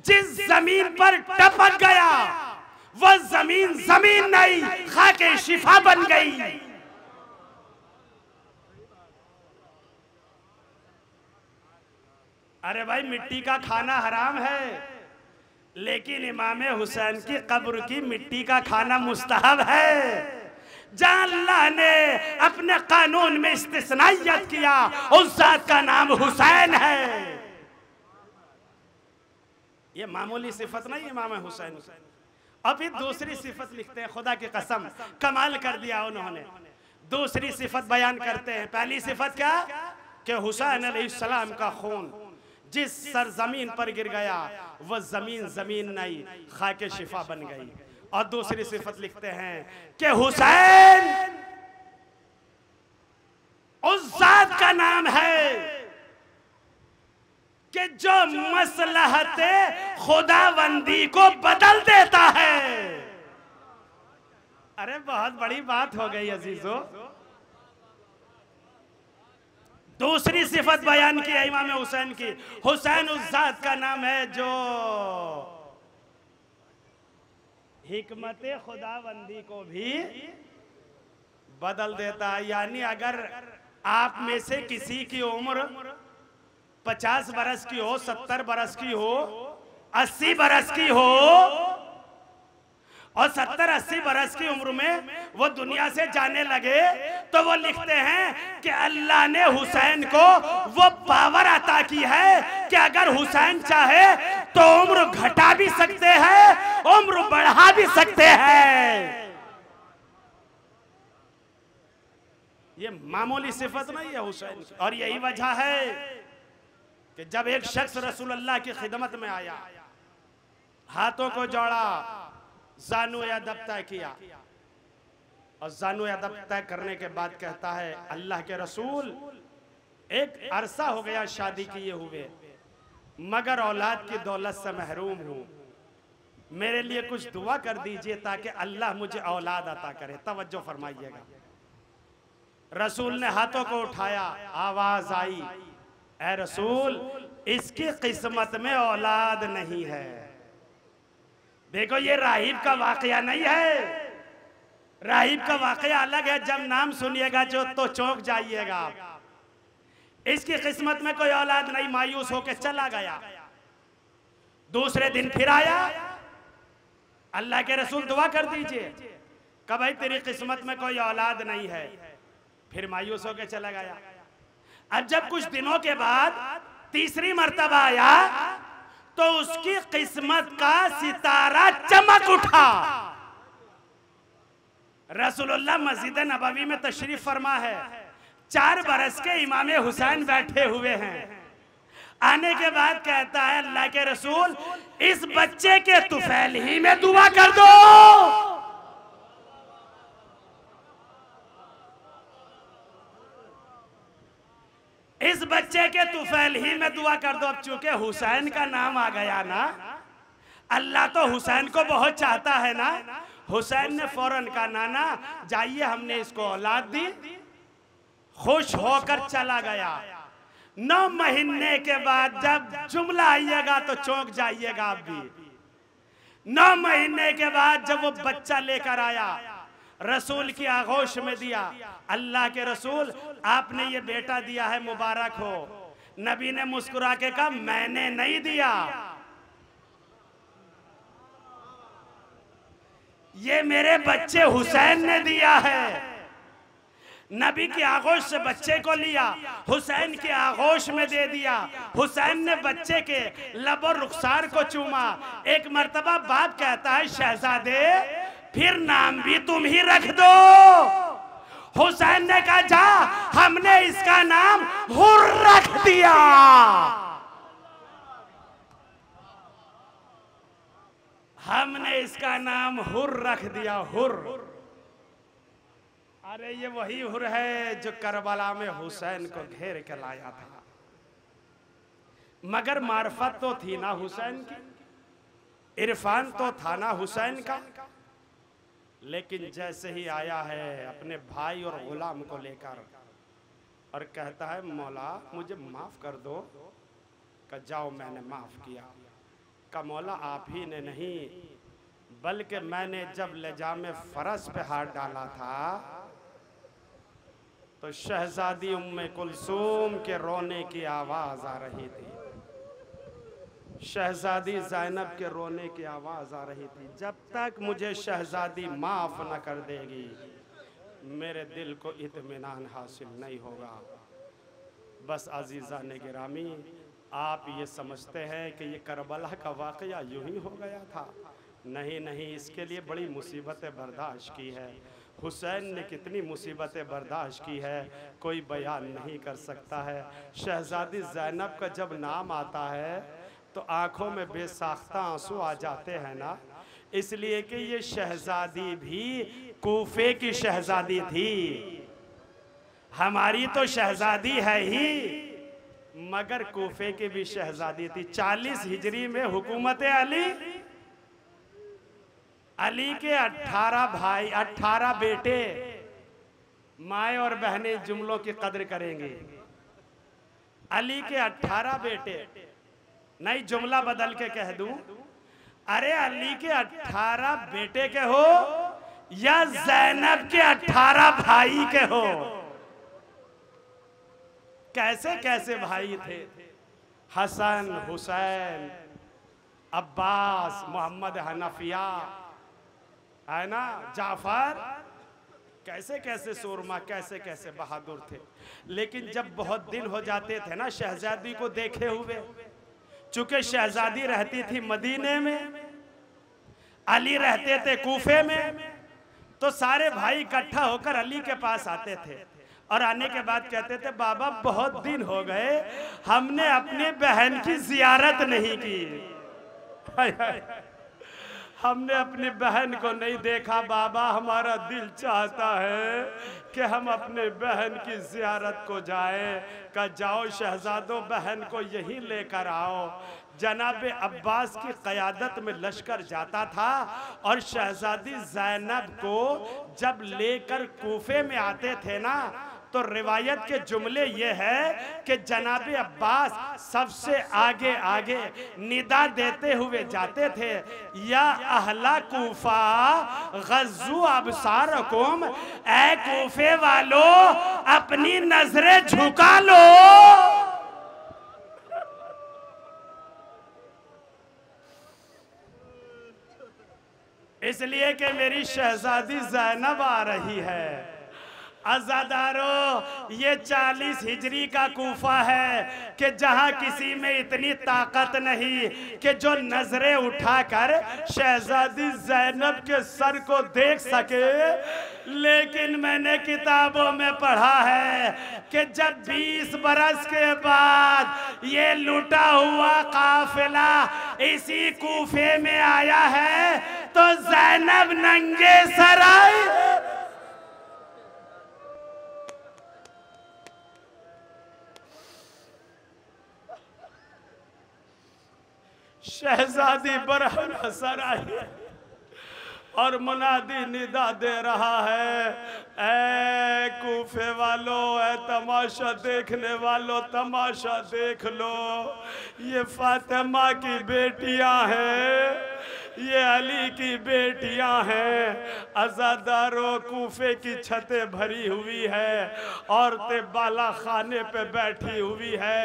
जिस जमीन पर टपक गया, वो जमीन जमीन नहीं, खाके शिफा बन गई। अरे भाई, मिट्टी का खाना हराम है, लेकिन इमाम हुसैन की कब्र की मिट्टी का खाना मुस्तहब है। जहां अल्लाह ने अपने कानून में इस्तिस्नाइयत किया, उस जात का नाम हुसैन है। ये मामूली सिफत नहीं इमाम हुसैन। अब फिर दूसरी सिफत लिखते हैं, खुदा की कसम कमाल कर दिया उन्होंने। दूसरी सिफत बयान करते हैं। पहली सिफत क्या? कि हुसैन अलैहिस्सलाम का खून जिस सरजमीन पर गिर गया, वह जमीन जमीन नहीं, खाके शिफा बन गई। और दूसरी सिफत लिखते हैं कि हुसैन उस जात का नाम है कि जो मसलहते खुदाबंदी को बदल देता है। अरे बहुत बड़ी बात हो गई अजीजों। दूसरी सिफत बयान की है इमाम हुसैन की, हुसैन उस जात का नाम है जो हिकमत खुदाबंदी को भी बदल देता है। यानी अगर आप में से किसी की उम्र 50 बरस की हो, 70 बरस की हो, 80 बरस की हो और 70-80 बरस की उम्र में वो दुनिया से जाने लगे, तो वो लिखते हैं कि अल्लाह ने हुसैन को वो पावर अता की है कि अगर हुसैन चाहे तो उम्र घटा भी सकते हैं, उम्र बढ़ा भी सकते हैं। ये मामूली सिफत नहीं है हुसैन की। और यही वजह है कि जब एक शख्स रसूलुल्लाह की खिदमत में आया, हाथों को जोड़ा, जानू अदब तय किया और जानू अदब तय करने के बाद कहता है, अल्लाह के रसूल, एक अरसा हो गया शादी किए हुए, मगर औलाद की दौलत से महरूम हूं, मेरे लिए कुछ दुआ कर दीजिए ताकि अल्लाह मुझे औलाद अता करे। तवज्जो फरमाइएगा। रसूल ने हाथों को उठाया, आवाज आई, ऐ रसूल, इसकी किस्मत में औलाद नहीं है। देखो ये राहिब का वाकया नहीं है, राहिब का वाकया अलग है। जब नाम सुनिएगा जो तो चौंक जाइएगा। इसकी किस्मत में कोई औलाद नहीं, मायूस होकर चला गया। दूसरे दिन फिर आया, अल्लाह के रसूल दुआ कर दीजिए, कब भाई तेरी किस्मत में कोई औलाद नहीं है। फिर मायूस होकर चला गया। अब जब कुछ दिनों के बाद तीसरी मर्तबा आया तो उसकी किस्मत का सितारा चमक उठा। रसूलुल्लाह मस्जिद नबवी में तशरीफ फरमा है, 4 बरस के इमाम हुसैन बैठे हुए हैं। आने के बाद कहता है, अल्लाह के रसूल, इस बच्चे के तुफैल ही में दुआ कर दो। इस बच्चे के तुफैल ही में दुआ कर दो। अब चूंकि हुसैन का नाम आ गया ना, अल्लाह तो हुसैन को बहुत चाहता है ना। हुसैन ने फौरन कहा, नाना जाइए, हमने इसको औलाद दी। खुश होकर चला गया। 9 महीने के बाद जब जुमला आइएगा तो चौंक जाइएगा आप भी। 9 महीने के बाद जब वो बच्चा लेकर आया, रसूल की आगोश में दिया। अल्लाह के रसूल, आपने ये बेटा दिया है, मुबारक हो। नबी ने मुस्कुरा के कहा, मैंने नहीं दिया, ये मेरे बच्चे हुसैन ने दिया है। नबी की आगोश से बच्चे को लिया, हुसैन की आगोश में दे दिया। हुसैन ने बच्चे के लब और रुखसार को चूमा। एक मर्तबा बाप कहता है, शहजादे फिर नाम भी तुम ही रख दो। हुसैन ने कहा, जा, हमने इसका नाम हुर रख दिया। हमने इसका नाम हुर रख दिया, हुर। अरे ये वही हुर है जो करबला में हुसैन को घेर के लाया था। मगर मार्फत तो थी ना हुसैन की, इरफान तो था ना हुसैन का। लेकिन जैसे ही आया है अपने भाई और गुलाम को लेकर और कहता है, मौला मुझे माफ कर दो। का जाओ, मैंने माफ किया। का मौला आप ही ने नहीं, बल्कि मैंने जब लेजामे फरस पे हाथ डाला था तो शहजादी उम्मे कुलसूम के रोने की आवाज आ रही थी। शहजादी ज़ैनब के रोने की आवाज आ रही थी। जब तक मुझे शहजादी माफ न कर देगी, मेरे दिल को इत्मीनान हासिल नहीं होगा। बस अजीज़ा ने गिरामी, आप ये समझते हैं कि ये करबला का वाक़या यूं ही हो गया था? नहीं नहीं, इसके लिए बड़ी मुसीबतें बर्दाश्त की है। हुसैन ने कितनी मुसीबतें बर्दाश्त की है, कोई बयान नहीं कर सकता है। शहजादी ज़ैनब का जब नाम आता है तो आंखों में बेसाख्ता आंसू आ जाते हैं ना। इसलिए कि ये शहजादी भी कूफे की शहजादी थी। हमारी तो शहजादी है ही, मगर कूफे की भी शहजादी थी। 40 हिजरी में हुकूमत अली, अली के 18 भाई, 18 बेटे। माए और बहनें जुमलों की कद्र करेंगे। अली के 18 बेटे, नहीं जुमला बदल के कह दूं, अरे अली के 18 बेटे के हो या ज़ैनब के 18 भाई के हो। कैसे कैसे भाई थे, हसन, हुसैन, अब्बास, मोहम्मद हनफिया, है ना, जाफर, कैसे कैसे सूरमा, कैसे कैसे बहादुर थे। लेकिन जब बहुत दिन हो जाते थे ना शहजादी को देखे हुए, चूंकि शहजादी रहती थी मदीने में, अली रहते थे कूफे में, तो सारे भाई इकट्ठा होकर अली के पास आते थे और आने के बाद कहते थे बाबा बहुत दिन हो गए हमने अपनी बहन की जियारत नहीं की, हमने अपनी बहन को नहीं देखा बाबा, हमारा दिल चाहता है कि हम अपने बहन की जियारत को जाएं। कहा जाओ शहजादों, बहन को यहीं लेकर आओ। जनाब अब्बास की क़यादत में लश्कर जाता था और शहजादी ज़ैनब को जब लेकर कूफे में आते थे ना, तो रिवायत के जुमले ये है कि जनाब अब्बास सबसे आगे आगे निदा देते हुए जाते थे, या अहला कूफा गज़्ज़ू अबसारकुम, ऐ कूफे वालों अपनी नजरें झुका लो। इसलिए कि मेरी शहजादी ज़ैनब आ रही है। अज़ादारो, ये 40 हिजरी का कूफा है कि जहां किसी में इतनी ताकत नहीं कि जो नजरें उठाकर शहजादी ज़ैनब के सर को देख सके। लेकिन मैंने किताबों में पढ़ा है कि जब 20 बरस के बाद ये लूटा हुआ काफिला इसी कूफे में आया है, तो ज़ैनब नंगे sir I. Shahzadi Barhan sir I और मुनादी निदा दे रहा है, ऐ कूफे वालों, ऐ तमाशा देखने वालों, तमाशा देख लो। ये फातिमा की बेटियां हैं, ये अली की बेटियां हैं। अज़ादारों, कूफे की छतें भरी हुई है, औरतें बाला खाने पे बैठी हुई है,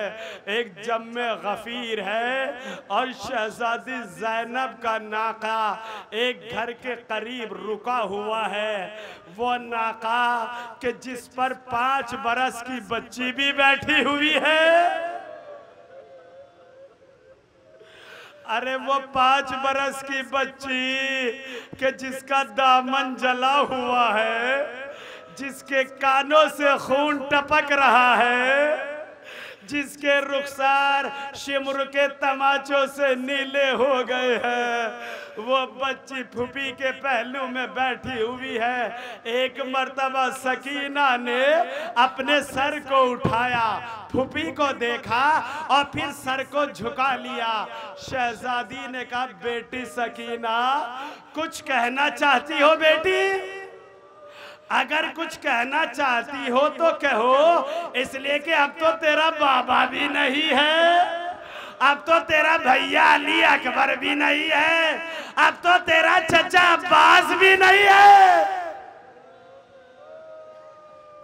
एक जम्मे गफीर है और शहजादी ज़ैनब का नाका एक घर के करीब रुका हुआ है। वो नाका कि जिस पर 5 बरस की बच्ची भी बैठी हुई है। अरे वो 5 बरस की बच्ची कि जिसका दामन जला हुआ है, जिसके कानों से खून टपक रहा है, जिसके रुखसार शिमर के तमाचों से नीले हो गए हैं, वो बच्ची फूफी के पहलू में बैठी हुई है। एक मर्तबा सकीना ने अपने सर को उठाया, फूफी को देखा और फिर सर को झुका लिया। शहजादी ने कहा बेटी सकीना, कुछ कहना चाहती हो बेटी? अगर कुछ कहना चाहती हो तो कहो, इसलिए कि अब तो तेरा बाबा भी नहीं है, अब तो तेरा भैया अली अकबर भी नहीं है, अब तो तेरा चचा अब्बास भी नहीं है।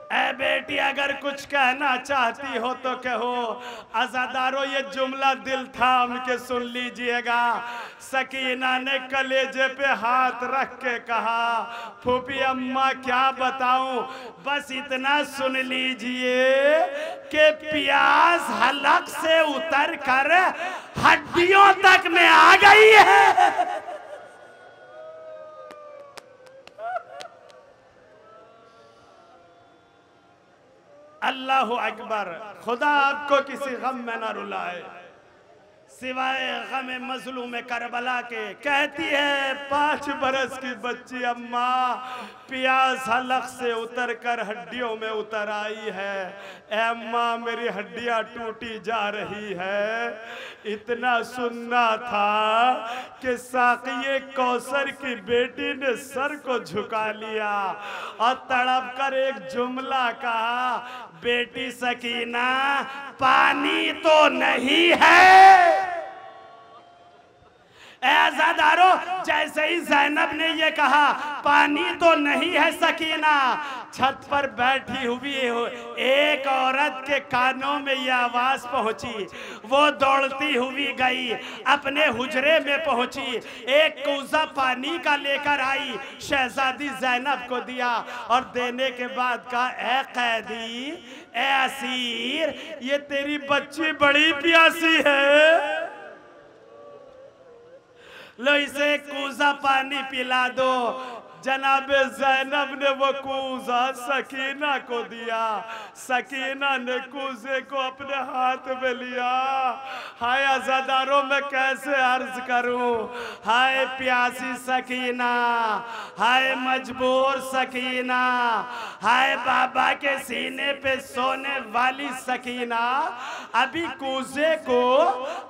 ऐ बेटी, अगर कुछ कहना चाहती हो तो कहो। अज़ादारों, ये जुमला दिल थाम के सुन लीजिएगा। सकीना ने कलेजे पे हाथ रख के कहा, फूफी अम्मा क्या बताऊं, बस इतना सुन लीजिए कि प्यास हलक से उतर कर हड्डियों तक में आ गई है। अल्लाह अकबर। खुदा आपको किसी गम में ना रुलाए। सिवाय गम मजलूम करबला के। कहती है 5 बरस की बच्ची अम्मा प्यास हलक से उतर कर हड्डियों में उतर आई है। ए अम्मा मेरी हड्डियां टूटी जा रही है। इतना सुनना था कि साक़िए कौसर की बेटी ने सर को झुका लिया और तड़प कर एक जुमला कहा, बेटी सकीना पानी तो नहीं है। आज़ादारो, जैसे ही ज़ैनब ने ये कहा पानी तो नहीं है सकीना, छत पर बैठी हुई एक औरत के कानों में ये आवाज पहुंची। वो दौड़ती हुई गई, अपने हुजरे में पहुंची, एक कूज़ा पानी का लेकर आई, शहजादी ज़ैनब को दिया और देने के बाद कहा, ए कैदी, ए असीर, ये तेरी बच्ची बड़ी प्यासी है, लो इसे कूज़ा पानी पिला दो। जनाब ज़ैनब ने वो कूज़ा सकीना को दिया। सकीना ने कूज़े को अपने हाथ में लिया। हाय अज़ादारों, मैं कैसे अर्ज करूं, हाय प्यासी सकीना, हाय मजबूर सकीना, हाय बाबा के सीने पे सोने वाली सकीना। अभी कूज़े को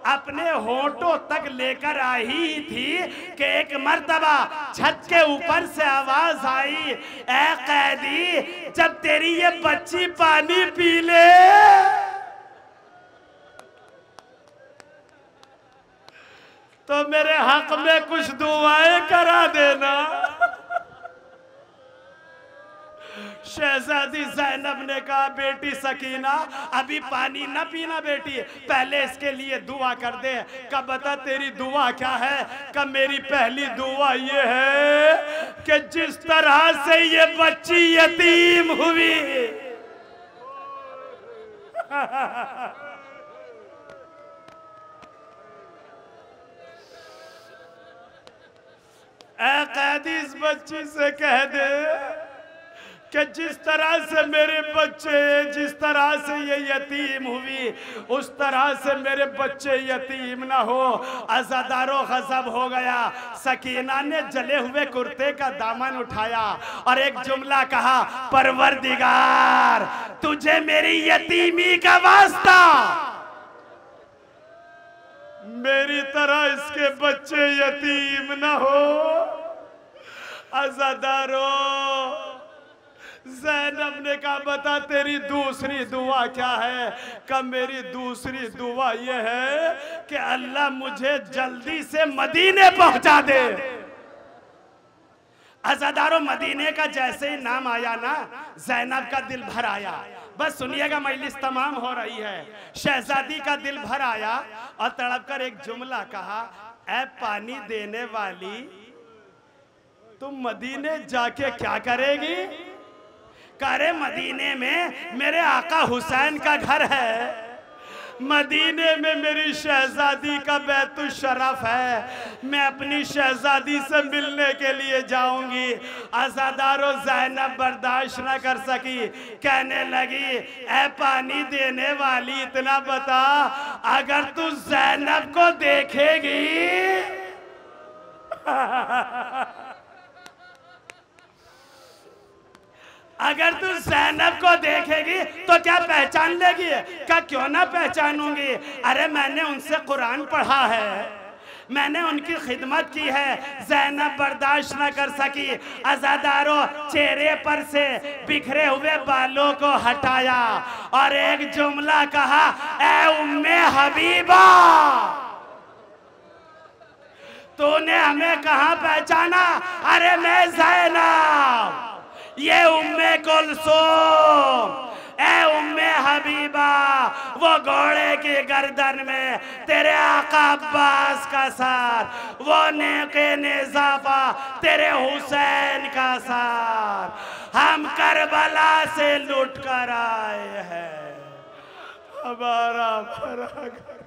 अपने होठों तक लेकर आई थी कि एक मर्तबा छत के ऊपर से आवाज आई, ए कैदी, जब तेरी ये बच्ची पानी पी ले तो मेरे हक में कुछ दुआएं करा देना। शहजादी ज़ैनब ने कहा, बेटी सकीना अभी पानी न पीना बेटी, पहले इसके लिए दुआ कर दे। कब बता तेरी दुआ क्या है? कब मेरी पहली दुआ ये है कि जिस तरह से ये बच्ची यतीम हुई ऐ कैदी, इस बच्ची से कह दे कि जिस तरह से मेरे बच्चे, जिस तरह से ये यतीम हुई, उस तरह से मेरे बच्चे यतीम ना हो। अज़ादारों गज़ब हो गया। सकीना ने जले हुए कुर्ते का दामन उठाया और एक जुमला कहा, परवरदिगार तुझे मेरी यतीमी का वास्ता, मेरी तरह इसके बच्चे यतीम ना हो। अज़ादारों, ज़ैनब ने कहा, बता तेरी दूसरी दुआ क्या है? कब मेरी दूसरी दुआ ये है कि अल्लाह मुझे जल्दी से मदीने पहुंचा दे। अज़ादारों, मदीने का जैसे ही नाम आया ना, ज़ैनब का दिल भर आया। बस सुनिएगा, मजलिस तमाम हो रही है। शहजादी का दिल भर आया और तड़प कर एक जुमला कहा, ऐ पानी देने वाली, तुम मदीने जाके क्या करेगी? करे मदीने में मेरे आका हुसैन का घर है, मदीने में मेरी शहजादी का बैतुल शरफ है, मैं अपनी शहजादी से मिलने के लिए जाऊंगी। अज़ादारों, ज़ैनब बर्दाश्त न कर सकी, कहने लगी, ऐ पानी देने वाली, इतना बता, अगर तू ज़ैनब को देखेगी अगर तू ज़ैनब को देखेगी तो क्या पहचान लेगी? क्या क्यों ना पहचानूंगी? अरे मैंने उनसे कुरान पढ़ा है, मैंने उनकी खिदमत की है। ज़ैनब बर्दाश्त न कर सकी। अज़ादारों, चेहरे पर से बिखरे हुए बालों को हटाया और एक जुमला कहा, ऐ उम्मे हबीबा, तूने हमें कहाँ पहचाना? अरे मैं ज़ैनब, ये उम्मे कुलसूम, ए उम्मे हबीबा, वो घोड़े की गर्दन में तेरे आका अब्बास का सार, वो नेके निज़ाफा तेरे हुसैन का सार, हम करबला से लुट कर आए हैं, हमारा भरा घर